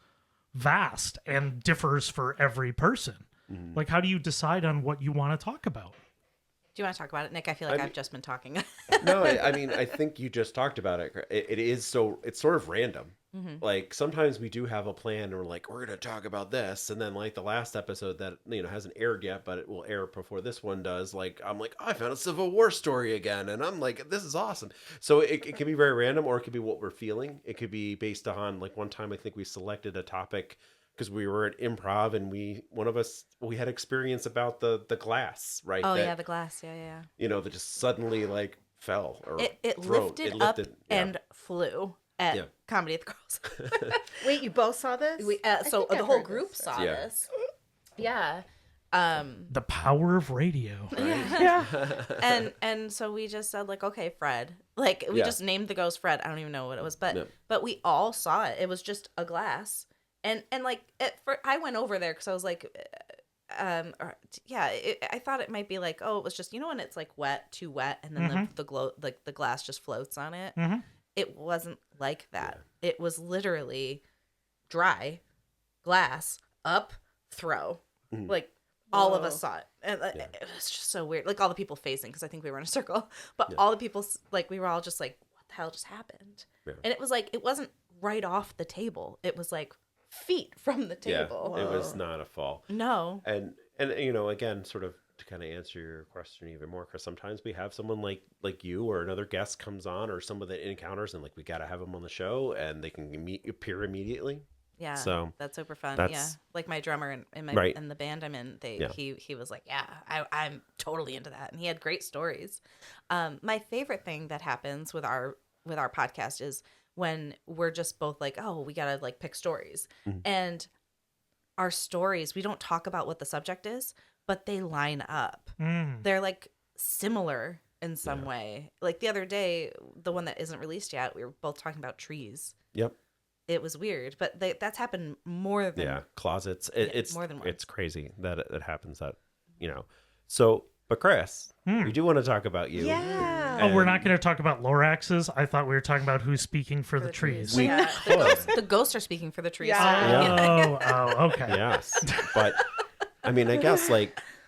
vast and differs for every person. Mm-hmm. Like, how do you decide on what you want to talk about? Do you want to talk about it, Nick? I feel like I've just been talking. No, I mean, I think you just talked about it. It's sort of random. Mm-hmm. Like, sometimes we do have a plan and we're like, we're going to talk about this. And then like the last episode that, hasn't aired yet, but it will air before this one does. Like, I'm like, I found a Civil War story again. And I'm like, this is awesome. So it can be very random, or it could be what we're feeling. It could be based on, like, one time I think we selected a topic because we were at improv and we had experience about the glass, right? Oh, the glass. Yeah. That just suddenly like fell or it lifted up and flew at Comedy at the Girls. Wait, you both saw this? So the whole group saw this. Yeah. The power of radio. Right? Yeah. And so we just said, like, okay, Fred. Like, we just named the ghost Fred. I don't even know what it was, but we all saw it. It was just a glass. And like, I went over there because I was like, I thought it might be like, oh, it was just, when it's like too wet, and then the glass just floats on it. Mm-hmm. It wasn't like that. Yeah. It was literally dry glass, up, throw. Mm-hmm. Like, all of us saw it. And it was just so weird. Like, all the people facing, because I think we were in a circle, but all the people, like, we were all just like, what the hell just happened? Yeah. And it was like, it wasn't right off the table. It was like feet from the table. Yeah, it was not a fall. No. And again, sort of to kind of answer your question even more, because sometimes we have someone like you or another guest comes on, or someone that encounters, and like, we got to have them on the show and they can appear immediately. Yeah, so that's super fun. Yeah, like my drummer in the band I'm in, he was like, I'm totally into that, and he had great stories. My favorite thing that happens with our podcast is when we're just both like, oh, we gotta like pick stories, and our stories, we don't talk about what the subject is, but they line up. They're like similar in some way. Like the other day, the one that isn't released yet, we were both talking about trees. Yep. It was weird, but that's happened more than closets. It's more than once. It's crazy that it happens. So, but Chris, we do want to talk about you. Yeah. Oh, we're not going to talk about Loraxes. I thought we were talking about who's speaking for the trees. The ghosts are speaking for the trees. Yeah. Oh, okay. Yes, but I mean, I guess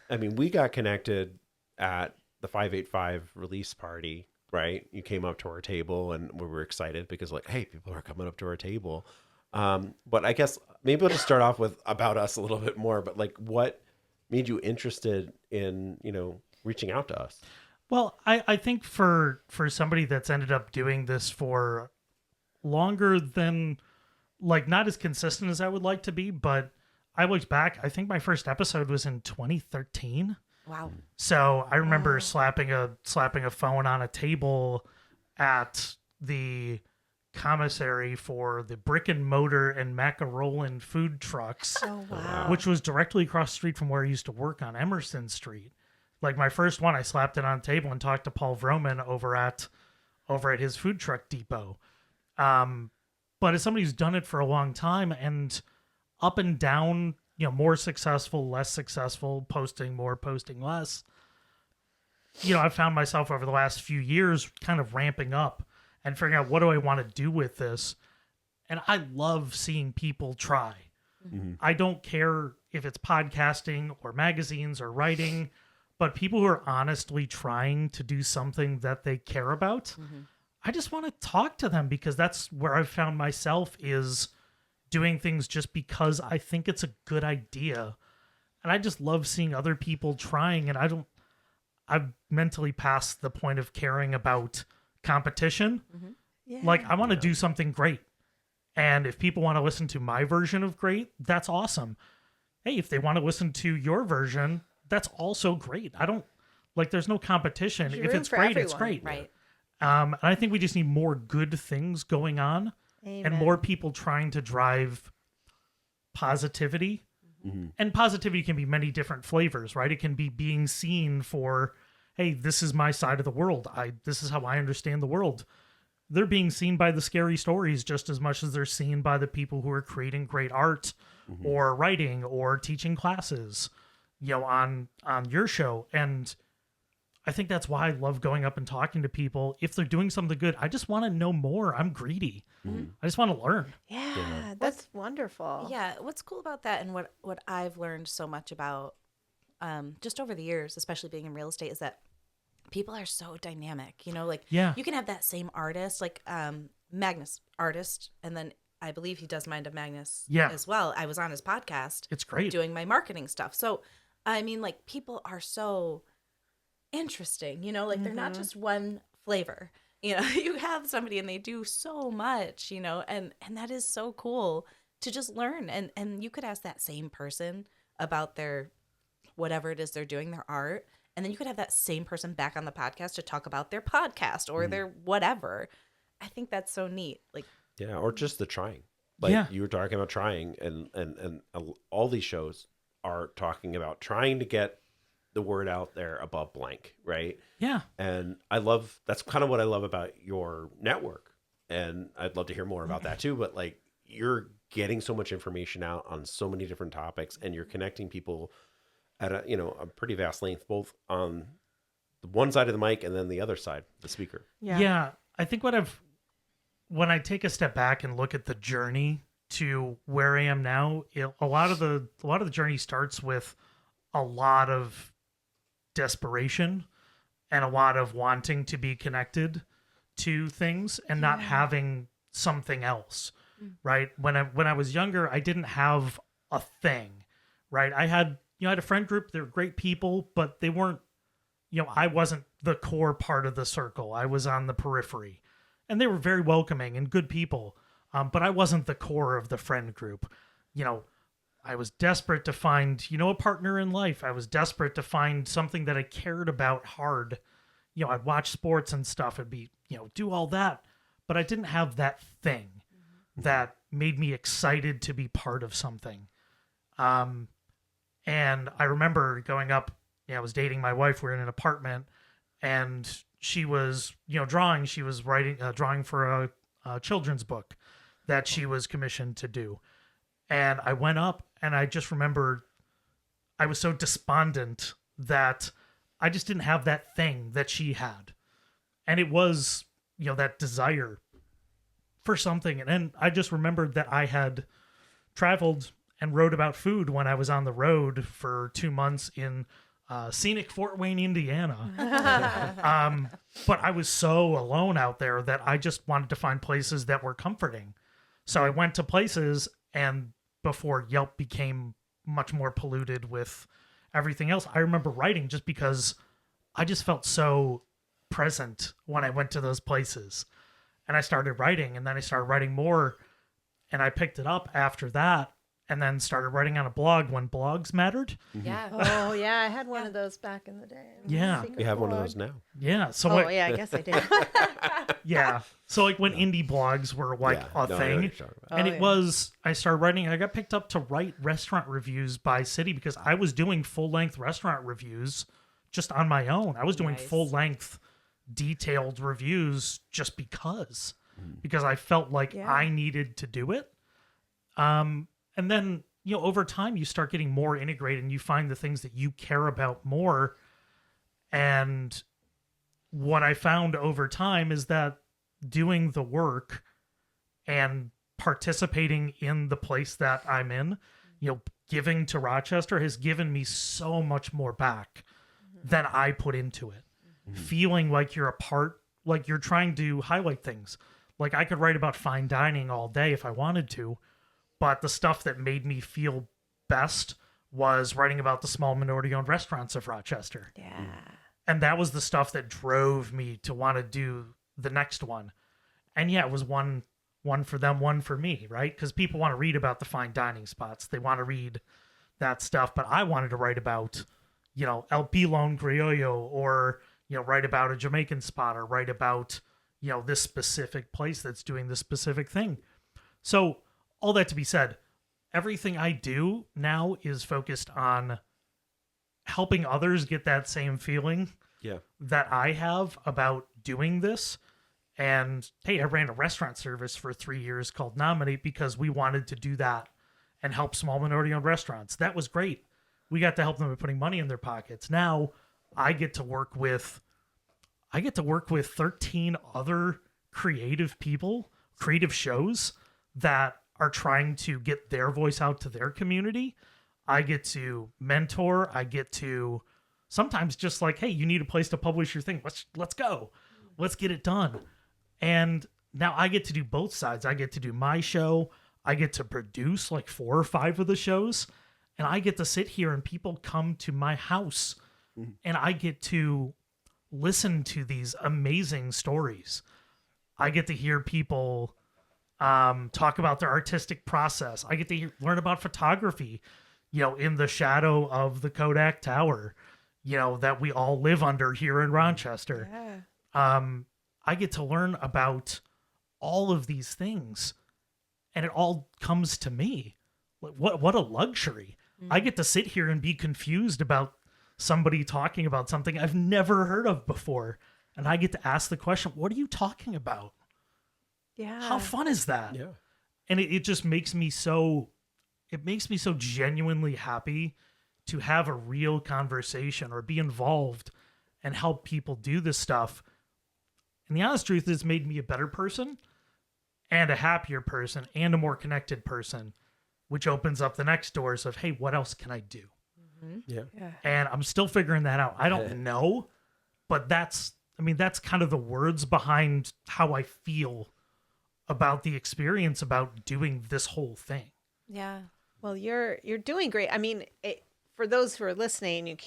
we got connected at the 585 release party. Right, you came up to our table and we were excited because, like, hey, people are coming up to our table. But I guess maybe we'll just start off with about us a little bit more. But like, what made you interested in reaching out to us? Well, I think for somebody that's ended up doing this for longer than, like, not as consistent as I would like to be, but I looked back. I think my first episode was in 2013. Wow. So I remember slapping a phone on a table at the commissary for the Brick and Motor and Macarolin food trucks, which was directly across the street from where I used to work on Emerson Street. Like, my first one, I slapped it on a table and talked to Paul Vroman over at his food truck depot. But as somebody who's done it for a long time and up and down, more successful, less successful, posting more, posting less. I've found myself over the last few years kind of ramping up and figuring out, what do I want to do with this? And I love seeing people try. Mm-hmm. I don't care if it's podcasting or magazines or writing, but people who are honestly trying to do something that they care about, I just want to talk to them, because that's where I've found myself, is doing things just because I think it's a good idea. And I just love seeing other people trying, and I've mentally passed the point of caring about competition. Yeah. Like, I want to do something great. And if people want to listen to my version of great, that's awesome. Hey, if they want to listen to your version, that's also great. I don't like, there's no competition. There's If room it's for great, it's everyone. great. Right. And I think we just need more good things going on and Amen. more people trying to drive positivity. Mm-hmm. And positivity can be many different flavors, right? It can be being seen for, hey, this is my side of the world. This is how I understand the world. They're being seen by the scary stories just as much as they're seen by the people who are creating great art or writing or teaching classes, on your show. And I think that's why I love going up and talking to people. If they're doing something good, I just want to know more. I'm greedy. I just want to learn. Yeah, that's wonderful. Yeah, what's cool about that, and what I've learned so much about just over the years, especially being in real estate, is that people are so dynamic. Like Yeah. you can have that same artist, like Magnus, artist, and then I believe he does Mind of Magnus as well. I was on his podcast. It's great. Doing my marketing stuff. So, I mean, like, people are so interesting, like they're not just one flavor. You have somebody and they do so much, and that is so cool to just learn. And you could ask that same person about their whatever it is they're doing, their art, and then you could have that same person back on the podcast to talk about their podcast or their whatever. I think that's so neat. Like, Yeah, or just the trying. Like Yeah. you were talking about trying, and all these shows are talking about trying to get the word out there above blank, right? Yeah. And that's kind of what I love about your network. And I'd love to hear more about that too. But like, you're getting so much information out on so many different topics, and you're connecting people at a pretty vast length, both on the one side of the mic and then the other side, the speaker. Yeah. I think when I take a step back and look at the journey to where I am now, a lot of the journey starts with a lot of desperation and a lot of wanting to be connected to things and not having something else, right? When I was younger, I didn't have a thing, right? I had a friend group. They were great people, but they weren't, I wasn't the core part of the circle. I was on the periphery, and they were very welcoming and good people. But I wasn't the core of the friend group. I was desperate to find, a partner in life. I was desperate to find something that I cared about hard. I'd watch sports and stuff. I'd be, do all that. But I didn't have that thing that made me excited to be part of something. And I remember going up, I was dating my wife. We were in an apartment, and she was, drawing. She was drawing for a children's book that she was commissioned to do. And I went up, and I just remembered I was so despondent that I just didn't have that thing that she had. And it was, that desire for something. And then I just remembered that I had traveled and wrote about food when I was on the road for 2 months in scenic Fort Wayne, Indiana. But I was so alone out there that I just wanted to find places that were comforting. So I went to places, and before Yelp became much more polluted with everything else, I remember writing just because I just felt so present when I went to those places. And I started writing, and then I started writing more, and I picked it up after that, and then started writing on a blog when blogs mattered. yeah. Oh, yeah. I had one of those back in the day. Yeah. Secret You have one of blog. those now. Yeah. So Oh, yeah, I guess I did. yeah. So like when indie blogs were like Yeah. a No, I know what thing. you're talking about. And Oh, it yeah. was, I started writing, I got picked up to write restaurant reviews by city because I was doing full-length restaurant reviews just on my own. I was doing Nice. full-length detailed reviews just because I felt like Yeah. I needed to do it. And then, over time you start getting more integrated and you find the things that you care about more. And what I found over time is that doing the work and participating in the place that I'm in, giving to Rochester has given me so much more back than I put into it. Feeling like you're a part, like you're trying to highlight things. Like I could write about fine dining all day if I wanted to, but the stuff that made me feel best was writing about the small minority-owned restaurants of Rochester. Yeah. And that was the stuff that drove me to want to do the next one. And yeah, it was one for them, one for me, right? Because people want to read about the fine dining spots. They want to read that stuff. But I wanted to write about, El Pilon Criollo, or, write about a Jamaican spot, or write about, this specific place that's doing this specific thing. So all that to be said, everything I do now is focused on helping others get that same feeling that I have about doing this. And hey, I ran a restaurant service for 3 years called Nominate because we wanted to do that and help small minority-owned restaurants. That was great. We got to help them with putting money in their pockets. Now I get to work with 13 other creative people, creative shows that are trying to get their voice out to their community. I get to mentor. I get to sometimes just like, hey, you need a place to publish your thing. Let's go. Let's get it done. And now I get to do both sides. I get to do my show. I get to produce like 4 or 5 of the shows. And I get to sit here and people come to my house and I get to listen to these amazing stories. I get to hear people talk about their artistic process. I get to learn about photography, in the shadow of the Kodak Tower, that we all live under here in Rochester. Yeah. I get to learn about all of these things, and it all comes to me. What a luxury. I get to sit here and be confused about somebody talking about something I've never heard of before. And I get to ask the question, what are you talking about? Yeah. How fun is that? Yeah. And it just makes me so genuinely happy to have a real conversation or be involved and help people do this stuff. And the honest truth is, it's made me a better person and a happier person and a more connected person, which opens up the next doors of, hey, what else can I do? Yeah. And I'm still figuring that out. I don't know, but that's kind of the words behind how I feel about the experience, about doing this whole thing. Yeah. Well, you're doing great. I mean, for those who are listening, you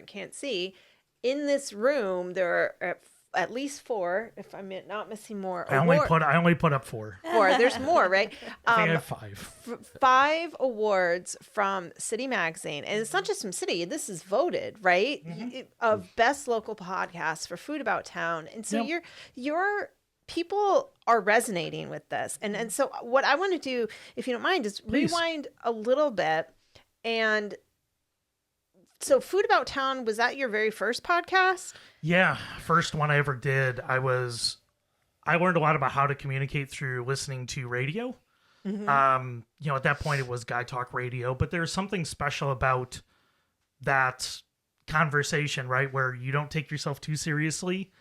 can't see, in this room there are at least 4, if I'm not missing more. I only put up 4. 4. There's more, right? I think I have 5. 5 awards from City Magazine, and it's not just from City. This is voted, right, of best local podcasts for Food About Town, and so your people are resonating with this, and so what I want to do, if you don't mind, is rewind a little bit. And so Food About Town, was that your very first podcast? Yeah, first one I ever did. I learned a lot about how to communicate through listening to radio. At that point it was Guy Talk Radio, but there's something special about that conversation, right? Where you don't take yourself too seriously.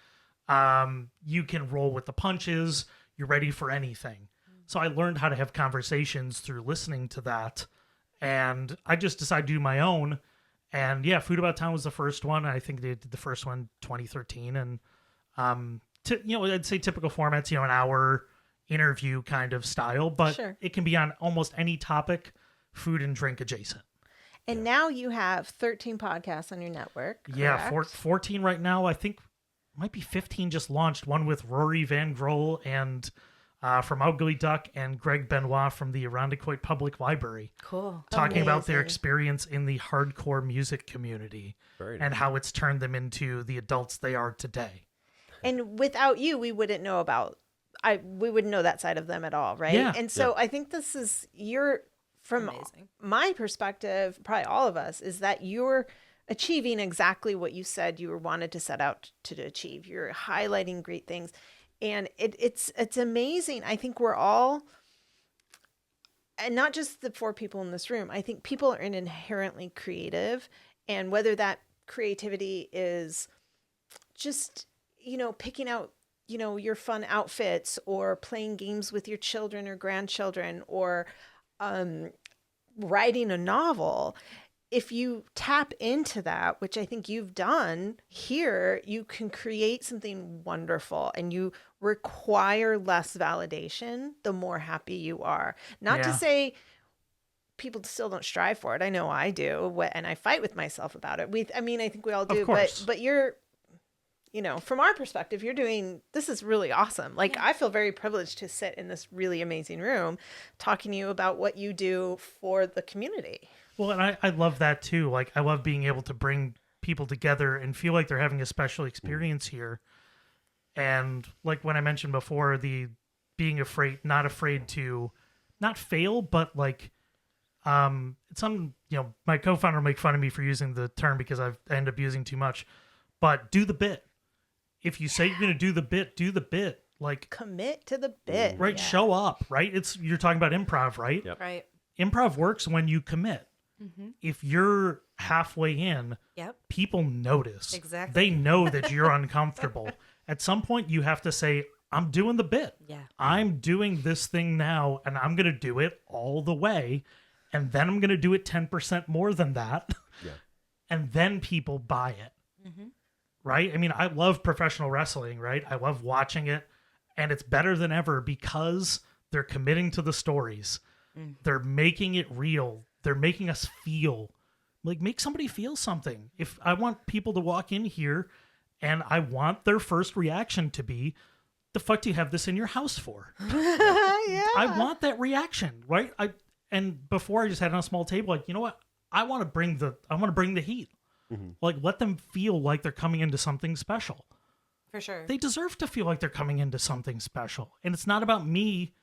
You can roll with the punches. You're ready for anything. So I learned how to have conversations through listening to that. And I just decided to do my own. And yeah, Food About Town was the first one. I think they did the first one 2013. And, I'd say typical formats, an hour interview kind of style, but it can be on almost any topic, food and drink adjacent. And now you have 13 podcasts on your network. Correct? Yeah, 14 right now. I think might be 15 just launched. One with Rory Van Grohl and from Ugly Duck, and Greg Benoit from the Irondequoit Public Library. Cool. Talking about their experience in the hardcore music community and how it's turned them into the adults they are today. And without you, we wouldn't know we wouldn't know that side of them at all, right? Yeah. And so I think this is from amazing. My perspective, probably all of us, is that you're achieving exactly what you said you wanted to set out to achieve. You're highlighting great things. And it's amazing. I think we're all, and not just the 4 people in this room, I think people are inherently creative. And whether that creativity is just, picking out, your fun outfits, or playing games with your children or grandchildren, or writing a novel, if you tap into that, which I think you've done here, you can create something wonderful, and you require less validation the more happy you are. Not to say people still don't strive for it. I know I do, and I fight with myself about it. I think we all do. But from our perspective, this is really awesome. Like, I feel very privileged to sit in this really amazing room talking to you about what you do for the community. Well, and I love that too. Like, I love being able to bring people together and feel like they're having a special experience here. And like when I mentioned before, the being not afraid to not fail, but like, my co-founder will make fun of me for using the term because I end up using too much, but do the bit. If you say you're going to do the bit, like commit to the bit, right? Yeah. Show up, right? You're talking about improv, right? Yep. Right. Improv works when you commit. Mm-hmm. If you're halfway in, people notice. Exactly. They know that you're uncomfortable. At some point, you have to say, I'm doing the bit. Yeah. I'm doing this thing now, and I'm going to do it all the way. And then I'm going to do it 10% more than that. Yeah. And then people buy it. Mm-hmm. Right? I mean, I love professional wrestling, right? I love watching it. And it's better than ever because they're committing to the stories. Mm. They're making it real. They're making us feel. Like, make somebody feel something. If I want people to walk in here and I want their first reaction to be, the fuck do you have this in your house for? Yeah. I want that reaction, right? And before I just had it on a small table, like, you know what? I want to bring the heat. Mm-hmm. Like, let them feel like they're coming into something special. For sure. They deserve to feel like they're coming into something special. And it's not about me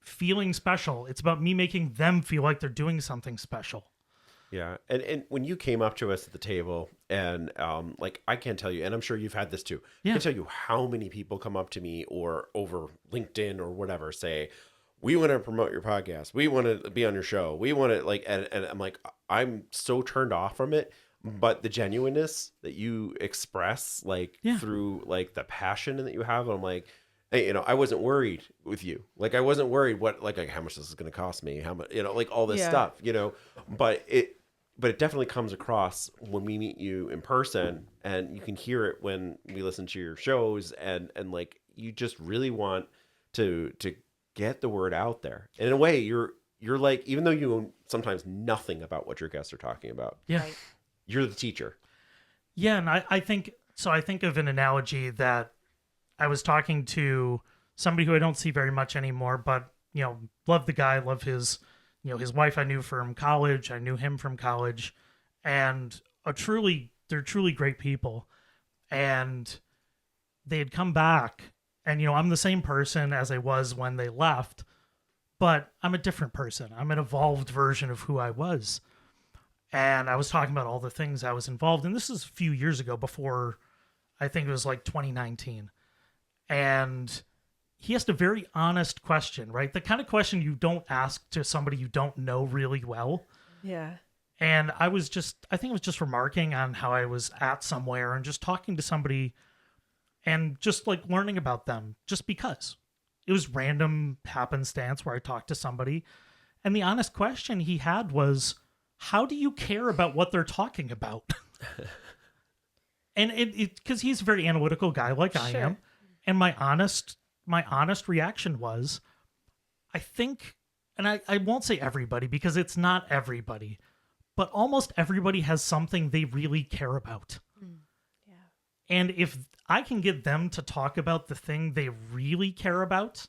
feeling special. It's about me making them feel like they're doing something special. Yeah. And when you came up to us at the table and like, I can't tell you, and I'm sure you've had this too. Yeah. I can tell you how many people come up to me or over LinkedIn or whatever, say, we want to promote your podcast. We want to be on your show. We want to like, and I'm like, I'm so turned off from it. But the genuineness that you express, like through like the passion that you have, I'm like, hey, I wasn't worried with you. Like, I wasn't worried like how much this is going to cost me, how much, like all this stuff, but it definitely comes across when we meet you in person, and you can hear it when we listen to your shows, and like, you just really want to get the word out there. And in a way, you're like, even though you know sometimes nothing about what your guests are talking about. Yeah. You're the teacher. Yeah, and I think of an analogy that I was talking to somebody who I don't see very much anymore, but, love the guy, love his, his wife I knew from college. I knew him from college, and they're truly great people. And they had come back, and, I'm the same person as I was when they left, but I'm a different person. I'm an evolved version of who I was. And I was talking about all the things I was involved in. This is a few years ago, before, I think it was like 2019. And he asked a very honest question, right? The kind of question you don't ask to somebody you don't know really well. Yeah. And I think I was just remarking on how I was at somewhere and just talking to somebody and just like learning about them just because. It was random happenstance where I talked to somebody. And the honest question he had was, how do you care about what they're talking about? And because he's a very analytical guy like I am. And my honest reaction was, I think, and I won't say everybody because it's not everybody, but almost everybody has something they really care about. Yeah. And if I can get them to talk about the thing they really care about,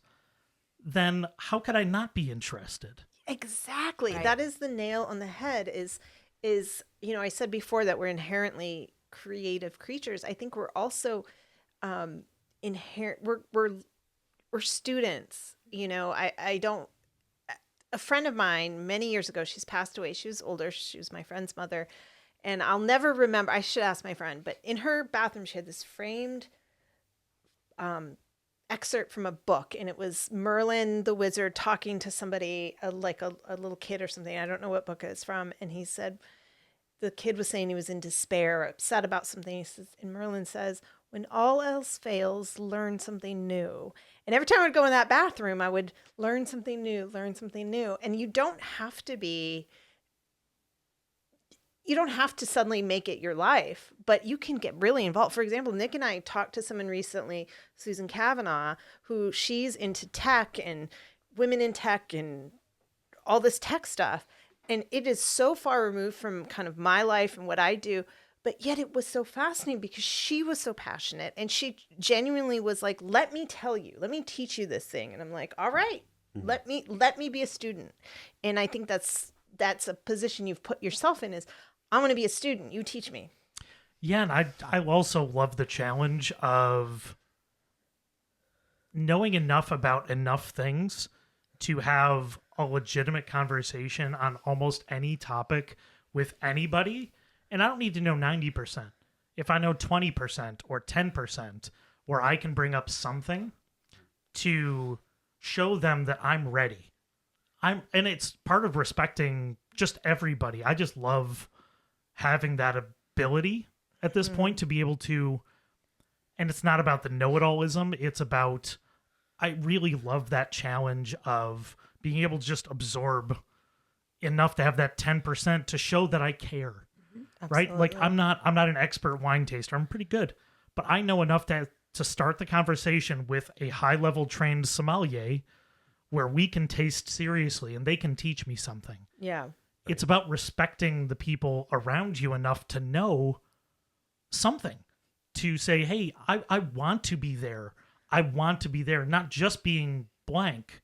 then how could I not be interested? Exactly. Right. That is the nail on the head is, I said before that we're inherently creative creatures. I think we're also, we're students, a friend of mine many years ago, she's passed away. She was older. She was my friend's mother. And I'll never remember, I should ask my friend, but in her bathroom, she had this framed, excerpt from a book, and it was Merlin the wizard talking to somebody, like a little kid or something. I don't know what book it's from. And he said, the kid was saying he was in despair, upset about something. He says, and Merlin says, when all else fails, learn something new. And every time I would go in that bathroom, I would learn something new. And you don't have to suddenly make it your life, but you can get really involved. For example, Nick and I talked to someone recently, Susan Kavanaugh, who she's into tech and women in tech and all this tech stuff. And it is so far removed from kind of my life and what I do, But yet it was so fascinating because she was so passionate and she genuinely was like, let me tell you, let me teach you this thing. And I'm like, all right, let me be a student. And I think that's a position you've put yourself in, is I'm going to be a student. You teach me. Yeah, and I also love the challenge of knowing enough about enough things to have a legitimate conversation on almost any topic with anybody. And I don't need to know 90%. If I know 20% or 10%, where I can bring up something to show them that I'm ready. And it's part of respecting just everybody. I just love having that ability at this point to be able to, and it's not about the know-it-allism, it's about, I really love that challenge of being able to just absorb enough to have that 10% to show that I care. Absolutely. Right? Like I'm not an expert wine taster. I'm pretty good, but I know enough to start the conversation with a high-level trained sommelier where we can taste seriously and they can teach me something. Yeah. It's about respecting the people around you enough to know something, to say, hey, I want to be there. I want to be there, not just being blank.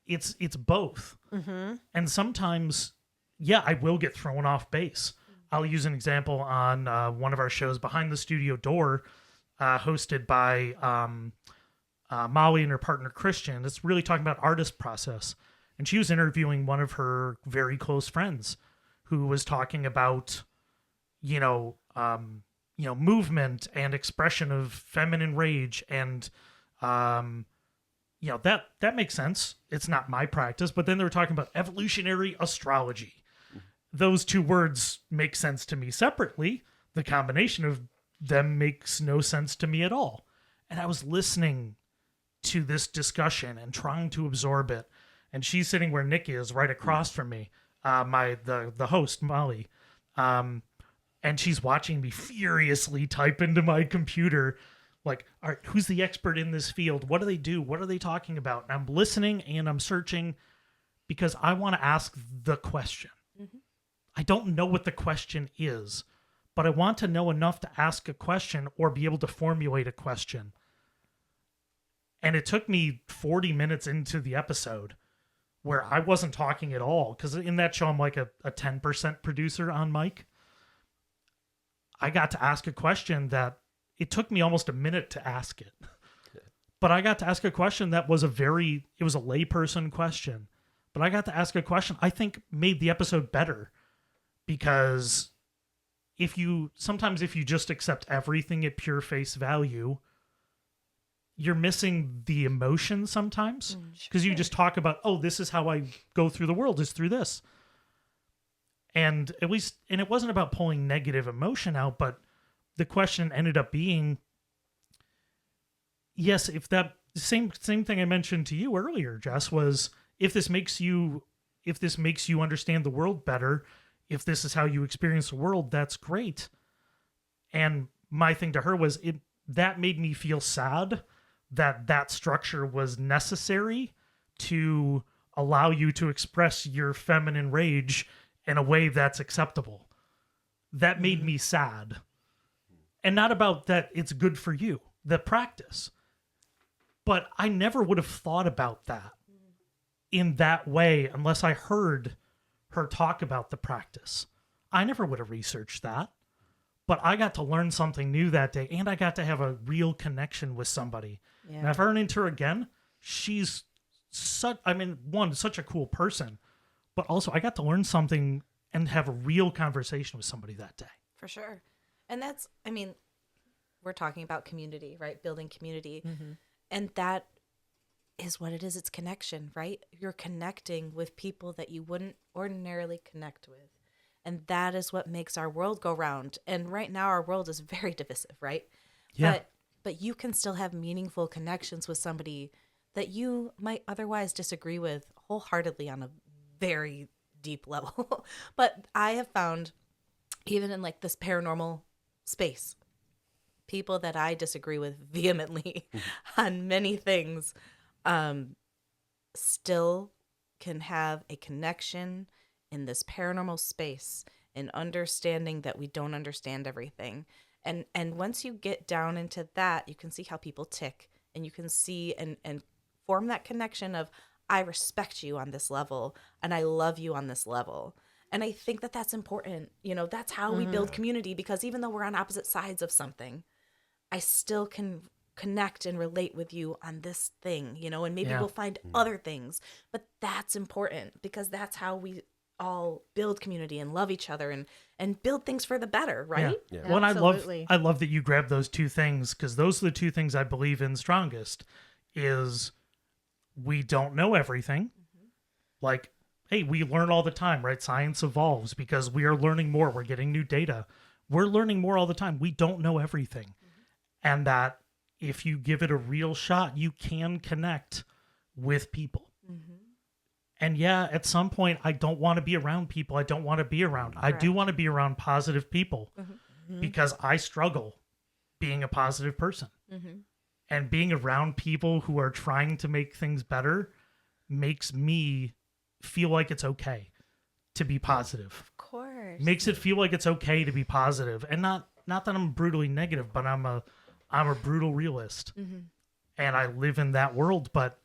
It's both. And sometimes, yeah, I will get thrown off base. I'll use an example on one of our shows, Behind the Studio Door, hosted by Molly and her partner Christian. It's really talking about artist process. And she was interviewing one of her very close friends who was talking about, movement and expression of feminine rage. And, that makes sense. It's not my practice. But then they were talking about evolutionary astrology. Those two words make sense to me separately. The combination of them makes no sense to me at all. And I was listening to this discussion and trying to absorb it. And she's sitting where Nick is, right across from me, the host, Molly. And she's watching me furiously type into my computer, like, all right, who's the expert in this field? What do they do? What are they talking about? And I'm listening and I'm searching because I want to ask the question. I don't know what the question is, but I want to know enough to ask a question or be able to formulate a question. And it took me 40 minutes into the episode where I wasn't talking at all, because in that show I'm like a 10% producer on mic. I got to ask a question that it took me almost a minute to ask it. But I got to ask a question that was it was a layperson question. But I got to ask a question I think made the episode better. Because if you just accept everything at pure face value, you're missing the emotion sometimes. Because you just talk about, oh, this is how I go through the world, is through this. And it wasn't about pulling negative emotion out, but the question ended up being, yes, if that same thing I mentioned to you earlier, Jess, was if this makes you understand the world better, if this is how you experience the world, that's great. And my thing to her was that made me feel sad that structure was necessary to allow you to express your feminine rage in a way that's acceptable. That made me sad. And not about that it's good for you, the practice. But I never would have thought about that in that way unless I heard her talk about the practice. I never would have researched that, but I got to learn something new that day, and I got to have a real connection with somebody. Yeah. And if I run into her again, she's such a cool person, but also I got to learn something and have a real conversation with somebody that day. For sure. And we're talking about community, right? Building community. And that is what it is. It's connection, right? You're connecting with people that you wouldn't ordinarily connect with. And that is what makes our world go round. And right now our world is very divisive, right? Yeah. But you can still have meaningful connections with somebody that you might otherwise disagree with wholeheartedly on a very deep level. But I have found, even in like this paranormal space, people that I disagree with vehemently on many things, still can have a connection in this paranormal space and understanding that we don't understand everything. And once you get down into that, you can see how people tick, and you can see and form that connection of, I respect you on this level and I love you on this level. And I think that that's important. You know, that's how we build community, because even though we're on opposite sides of something, I still can connect and relate with you on this thing, you know, and maybe we'll find other things, but that's important, because that's how we all build community and love each other and build things for the better, right? Yeah. Well, and I love that you grabbed those two things, because those are the two things I believe in strongest. Is we don't know everything. Like, hey, we learn all the time, right? Science evolves because we are learning more. We're getting new data. We're learning more all the time. We don't know everything. And that if you give it a real shot, you can connect with people. And yeah, at some point, I don't want to be around people I don't want to be around. I do want to be around positive people because I struggle being a positive person. And being around people who are trying to make things better makes me feel like it's okay to be positive. Of course. Makes it feel like it's okay to be positive. And not that I'm brutally negative, but I'm a brutal realist. And I live in that world. But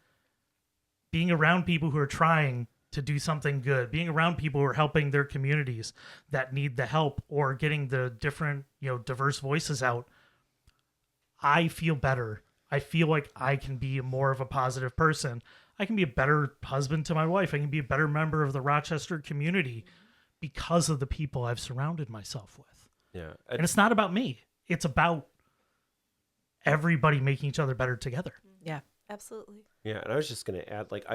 being around people who are trying to do something good, being around people who are helping their communities that need the help, or getting the different, diverse voices out, I feel better. I feel like I can be more of a positive person. I can be a better husband to my wife. I can be a better member of the Rochester community because of the people I've surrounded myself with. Yeah. And it's not about me. It's about everybody making each other better together. Yeah, absolutely. Yeah. And I was just going to add, like,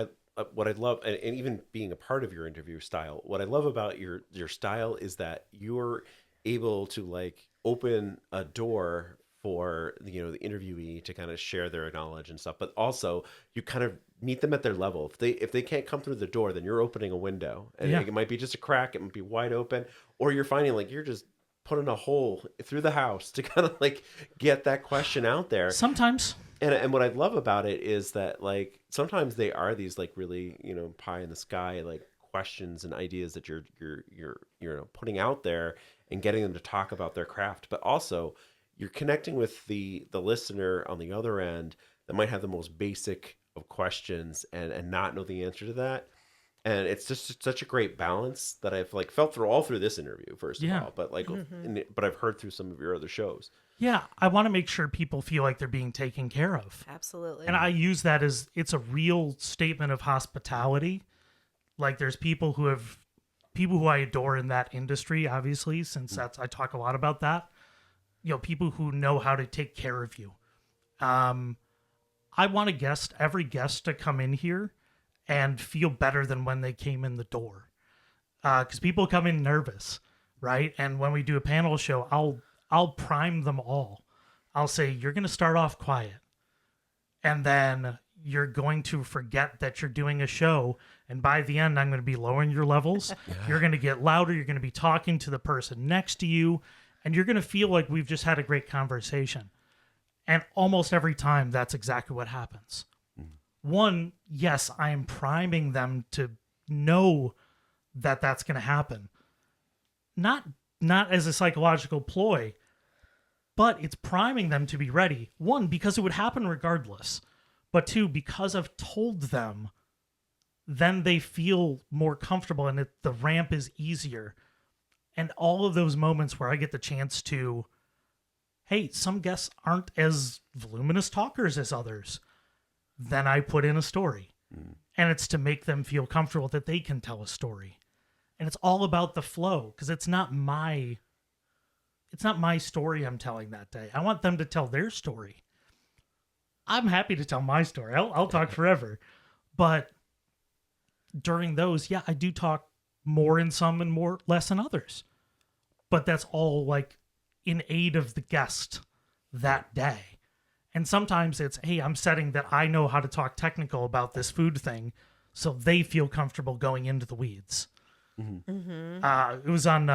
what I love, and even being a part of your interview style, what I love about your style is that you're able to, like, open a door for the interviewee to kind of share their knowledge and stuff, but also you kind of meet them at their level. If they can't come through the door, then you're opening a window, and it might be just a crack, it might be wide open, or you're finding like you're just putting a hole through the house to kind of like get that question out there. Sometimes. And what I love about it is that, like, sometimes they are these like really pie in the sky like questions and ideas that you're putting out there and getting them to talk about their craft, but also you're connecting with the listener on the other end that might have the most basic of questions and not know the answer to that. And it's just such a great balance that I've like felt all through this interview, first of all, but like, but I've heard through some of your other shows. Yeah. I want to make sure people feel like they're being taken care of. Absolutely. And I use that as it's a real statement of hospitality. Like, there's people who I adore in that industry, obviously, since I talk a lot about that. People who know how to take care of you. I want every guest to come in here and feel better than when they came in the door. Because people come in nervous, right? And when we do a panel show, I'll prime them all. I'll say, you're going to start off quiet. And then you're going to forget that you're doing a show. And by the end, I'm going to be lowering your levels. You're going to get louder. You're going to be talking to the person next to you. And you're going to feel like we've just had a great conversation. And almost every time, that's exactly what happens. One, yes, I am priming them to know that that's going to happen. Not as a psychological ploy, but it's priming them to be ready. One, because it would happen regardless. But two, because I've told them, then they feel more comfortable and the ramp is easier. And all of those moments where I get the chance to, hey, some guests aren't as voluminous talkers as others, then I put in a story. And it's to make them feel comfortable that they can tell a story. And it's all about the flow, because it's not my story I'm telling that day. I want them to tell their story. I'm happy to tell my story. I'll talk forever. But during those, I do talk more in some and less in others. But that's all like in aid of the guest that day. And sometimes it's, hey, I'm setting that I know how to talk technical about this food thing, so they feel comfortable going into the weeds. It was on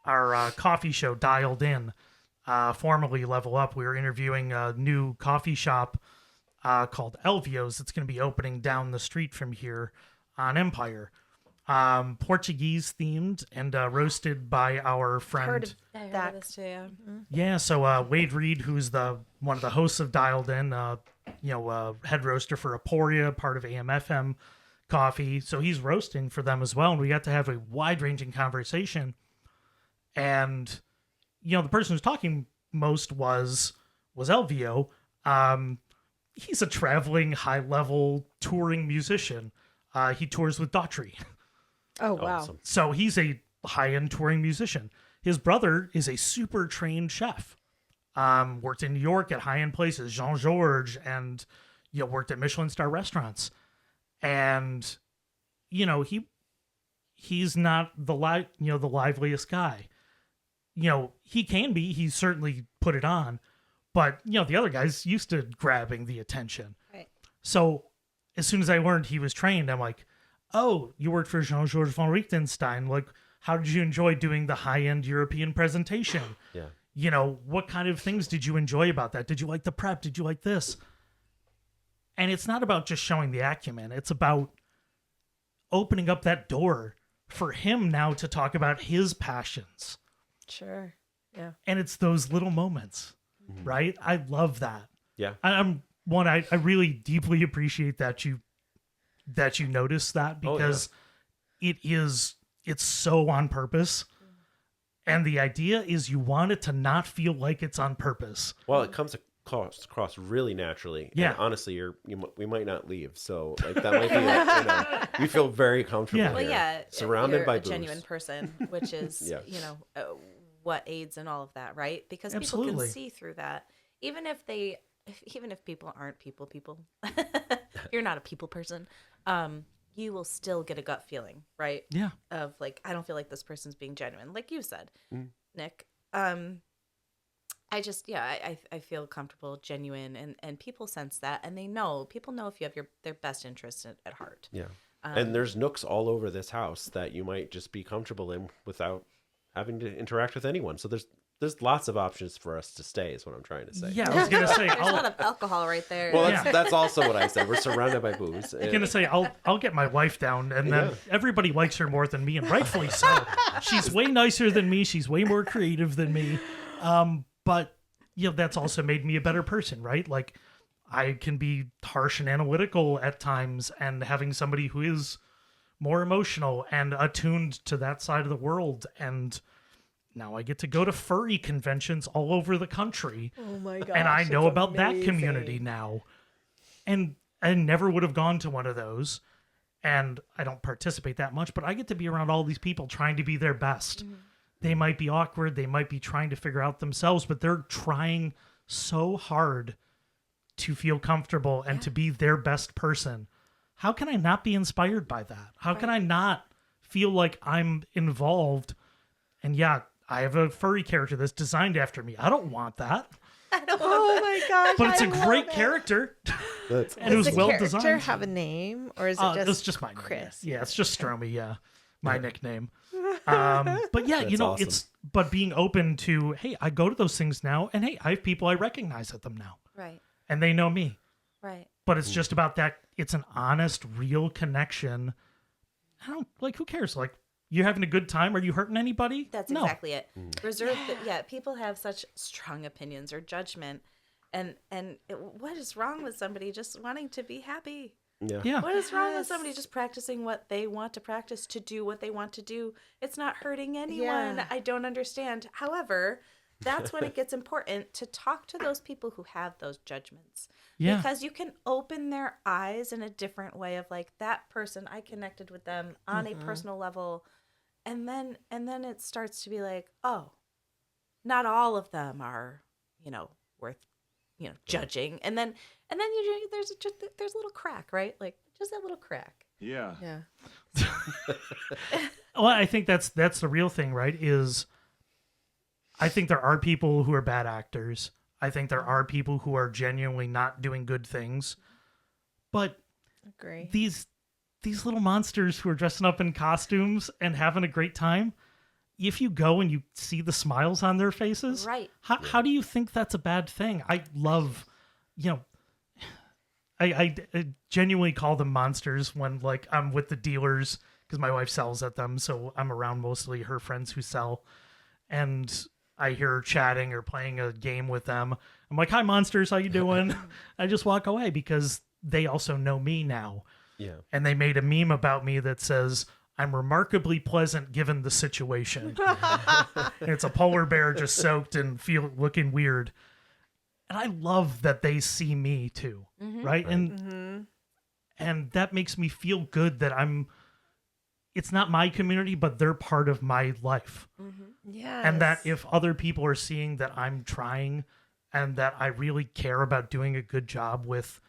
our coffee show, Dialed In, formerly Level Up. We were interviewing a new coffee shop called Elvio's. It's going to be opening down the street from here on Empire. Portuguese themed and roasted by our friend. Heard of I heard that. of this too, yeah. Yeah, so Wade Reed, who's one of the hosts of Dialed In, head roaster for Aporia, part of AM/FM Coffee. So he's roasting for them as well, and we got to have a wide-ranging conversation. And the person who's talking most was Elvio. He's a traveling, high-level touring musician. He tours with Daughtry. Oh, wow. Awesome. So he's a high-end touring musician. His brother is a super trained chef. Worked in New York at high-end places, Jean Georges, and worked at Michelin star restaurants. And he's not the liveliest guy. He can be. He's certainly put it on, but the other guy's used to grabbing the attention. Right. So as soon as I learned he was trained, I'm like, oh, you worked for Jean Georges von Liechtenstein. Like, how did you enjoy doing the high-end European presentation? Yeah. What kind of things did you enjoy about that? Did you like the prep? Did you like this? And it's not about just showing the acumen. It's about opening up that door for him now to talk about his passions. Sure. Yeah. And it's those little moments, right? I love that. Yeah. I really deeply appreciate that you notice that, because it's so on purpose. And the idea is you want it to not feel like it's on purpose. Well, it comes across really naturally. Yeah. And honestly, we might not leave. So like that might be we feel very comfortable Yeah. here. Well, yeah, Surrounded you're by a booze. genuine person, which is Yeah. what aids in all of that, right? Because people Absolutely. can see through that, even if people aren't people. You're not a people person. You will still get a gut feeling, right? Yeah. Of like, I don't feel like this person's being genuine, like you said, Nick. I just, I feel comfortable, genuine, and people sense that, and people know if you have their best interest at heart. Yeah. And there's nooks all over this house that you might just be comfortable in without having to interact with anyone. So there's lots of options for us to stay, is what I'm trying to say. Yeah, I was gonna say There's a lot of alcohol right there. Well, Yeah. that's also what I said. We're surrounded by booze. I'm gonna say I'll get my wife down, and then Yeah. everybody likes her more than me, and rightfully so. She's way nicer than me. She's way more creative than me. But that's also made me a better person, right? Like, I can be harsh and analytical at times, and having somebody who is more emotional and attuned to that side of the world. And now I get to go to furry conventions all over the country. Oh my gosh. And I know it's about that amazing. community now. And I never would have gone to one of those. And I don't participate that much, but I get to be around all these people trying to be their best. They might be awkward. They might be trying to figure out themselves, but they're trying so hard to feel comfortable and to be their best person. How can I not be inspired by that? How can I not feel like I'm involved? And yeah, I have a furry character that's designed after me. I don't want that. Oh my gosh. But it's a a great character. That's And it was Does the well character designed. have a name, or is it It's just my name. Chris? Yeah, it's just Stromy, yeah. My nickname. But yeah, That's awesome. but being open to, hey, I go to those things now, and hey, I have people I recognize at them now. Right, And they know me. right. But it's just about that. It's an honest, real connection. Who cares? Like, you having a good time? Are you hurting anybody? That's No. exactly it. Reserve. People have such strong opinions or judgment, what is wrong with somebody just wanting to be happy? Yeah. What is wrong with somebody just practicing what they want to practice, to do what they want to do? It's not hurting anyone. Yeah. I don't understand. However, that's when it gets important to talk to those people who have those judgments. Yeah. Because you can open their eyes in a different way of like, that person, I connected with them on a personal level. And then it starts to be like, oh, not all of them are, worth, judging. And then there's a little crack, right? Like just that little crack. Yeah. Yeah. Well, I think that's the real thing, right? Is I think there are people who are bad actors. I think there are people who are genuinely not doing good things. But Agree. these little monsters who are dressing up in costumes and having a great time, if you go and you see the smiles on their faces, Right. how do you think that's a bad thing? I love, I genuinely call them monsters when like I'm with the dealers because my wife sells at them. So I'm around mostly her friends who sell. And I hear her chatting or playing a game with them. I'm like, hi, monsters. How you doing? I just walk away because they also know me now. Yeah. And they made a meme about me that says, I'm remarkably pleasant given the situation. And it's a polar bear just soaked and looking weird. And I love that they see me too. Right? And that makes me feel good that it's not my community, but they're part of my life. Yes. And that if other people are seeing that I'm trying and that I really care about doing a good job with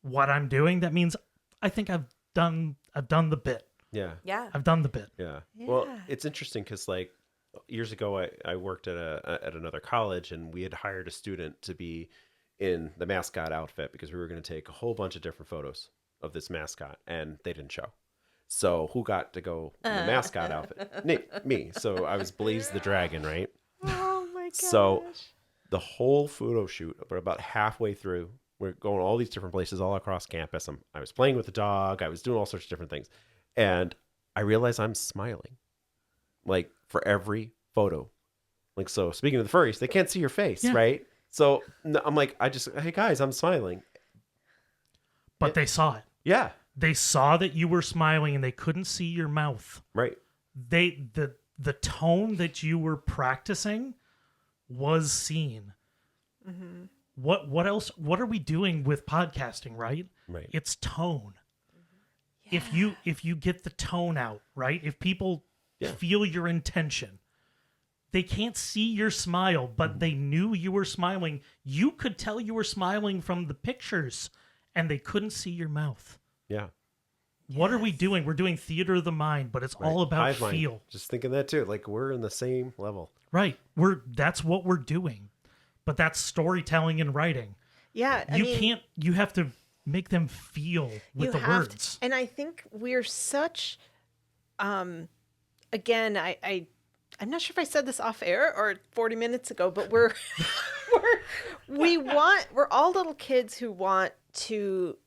what I'm doing, that means I think I've done the bit. Yeah. Yeah. I've done the bit. Yeah. Well, it's interesting because like years ago, I worked at another college, and we had hired a student to be in the mascot outfit because we were going to take a whole bunch of different photos of this mascot, and they didn't show. So who got to go in the mascot outfit? Me. So I was Blaze the Dragon, right? Oh my gosh. So the whole photo shoot, about halfway through, we're going all these different places all across campus. I was playing with the dog. I was doing all sorts of different things. And I realized I'm smiling, like, for every photo. Like, so speaking of the furries, they can't see your face, right? So I'm like, hey guys, I'm smiling. But they saw it. Yeah. They saw that you were smiling and they couldn't see your mouth. Right. The tone that you were practicing was seen. What else? What are we doing with podcasting, right? Right. It's tone. If you get the tone out, right? If people feel your intention, they can't see your smile, but they knew you were smiling. You could tell you were smiling from the pictures, and they couldn't see your mouth. Yeah. What are we doing? We're doing theater of the mind, but it's all about Hive mind. feel. Just thinking that too. Like, we're in the same level. Right. That's what we're doing. But that's storytelling and writing. Yeah. You have to make them feel with the words. And I think we're such, again, I'm not sure if I said this off air or 40 minutes ago, but we're all little kids who want to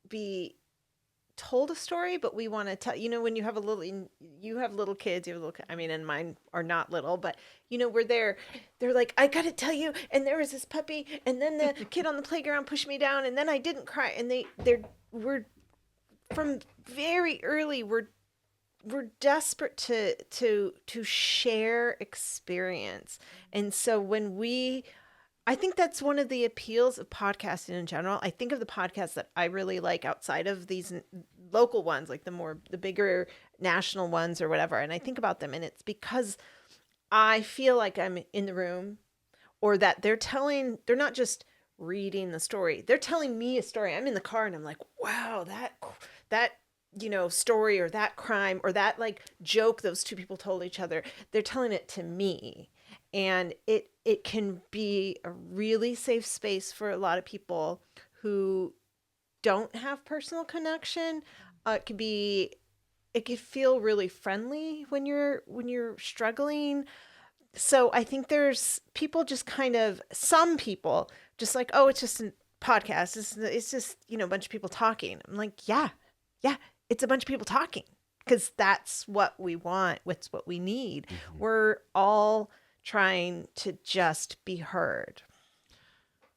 be told a story, but we want to tell, when you have little kids, and mine are not little, but they're like, I gotta tell you, and there was this puppy, and then the kid on the playground pushed me down, and then I didn't cry. And we're from very early, we're desperate to share experience. And so I think that's one of the appeals of podcasting in general. I think of the podcasts that I really like outside of these local ones, like the bigger national ones or whatever. And I think about them, and it's because I feel like I'm in the room, or that they're not just reading the story. They're telling me a story. I'm in the car and I'm like, wow, that story, or that crime, or that like joke those two people told each other. They're telling it to me. And it can be a really safe space for a lot of people who don't have personal connection. It could feel really friendly when you're struggling. So I think there's some people just like, oh, it's just a podcast. It's just, a bunch of people talking. I'm like, yeah, it's a bunch of people talking, because that's what we want. It's what we need. Mm-hmm. We're all trying to just be heard.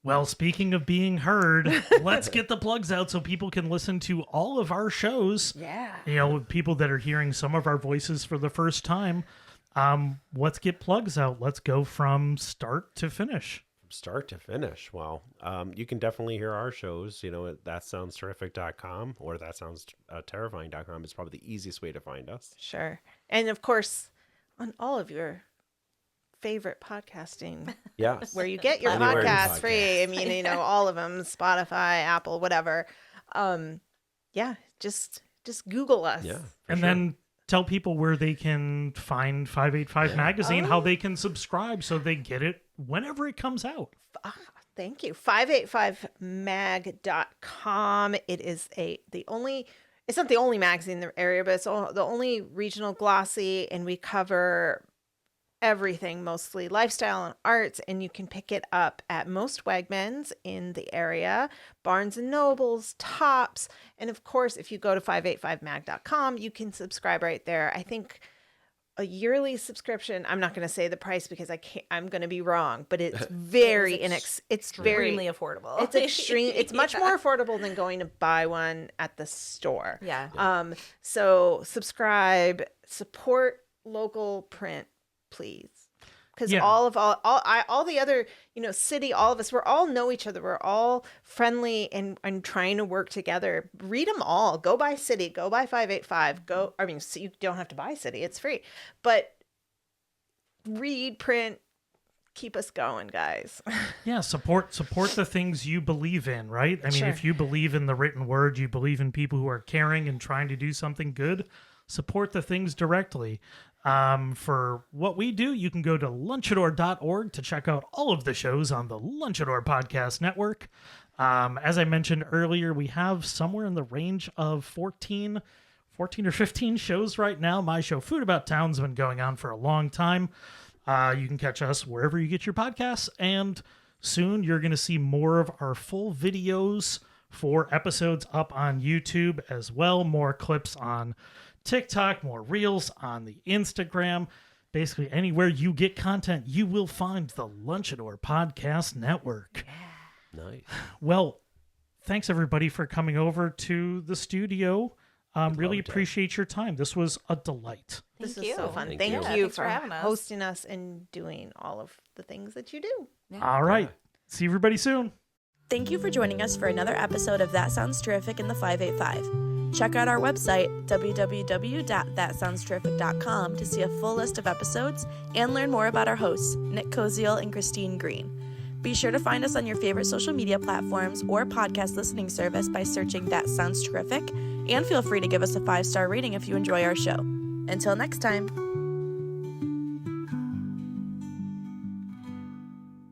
Well, speaking of being heard, let's get the plugs out so people can listen to all of our shows. Yeah. People that are hearing some of our voices for the first time. Let's get plugs out. Let's go from start to finish. Start to finish. Well, you can definitely hear our shows, at thatsoundsterrific.com or thatsoundsterrifying.com is probably the easiest way to find us. Sure. And of course, on all of your favorite podcasting. Yes. Where you get your podcast free. I mean, all of them, Spotify, Apple, whatever. Just Google us. Yeah. And then tell people where they can find 585 Magazine, how they can subscribe so they get it whenever it comes out. Thank you. 585mag.com. It is it's not the only magazine in the area, but it's the only regional glossy, and we cover everything, mostly lifestyle and arts, and you can pick it up at most Wegmans in the area, Barnes and Nobles, Tops, and of course, if you go to 585mag.com, you can subscribe right there. I think a yearly subscription, I'm not going to say the price because I'm going to be wrong, but it's very it's extremely affordable. It's extreme. It's much more affordable than going to buy one at the store. Yeah. So subscribe, support local print, please. Because all the other, city, all of us, we're all know each other. We're all friendly and trying to work together. Read them all. Go buy City. Go buy 585. So you don't have to buy City. It's free. But read, print, keep us going, guys. Yeah, support the things you believe in, right? I mean, if you believe in the written word, you believe in people who are caring and trying to do something good, support the things directly. For what we do, you can go to lunchador.org to check out all of the shows on the Lunchador Podcast Network. As I mentioned earlier, we have somewhere in the range of 14 or 15 shows right now. My show, Food About Town's been going on for a long time. You can catch us wherever you get your podcasts, and soon you're going to see more of our full videos for episodes up on YouTube as well. More clips on TikTok, more reels on the Instagram. Basically, anywhere you get content, you will find the Lunchador Podcast Network. Yeah. Nice. Well, thanks everybody for coming over to the studio. Really appreciate your time. This was a delight. This is so fun. Thank Thank you. you for having us. hosting us and doing all of the things that you do. Yeah. All right. See everybody soon. Thank you for joining us for another episode of That Sounds Terrific in the 585. Check out our website, www.thatsoundsterrific.com, to see a full list of episodes and learn more about our hosts, Nick Koziol and Christine Green. Be sure to find us on your favorite social media platforms or podcast listening service by searching That Sounds Terrific, and feel free to give us a 5-star rating if you enjoy our show. Until next time.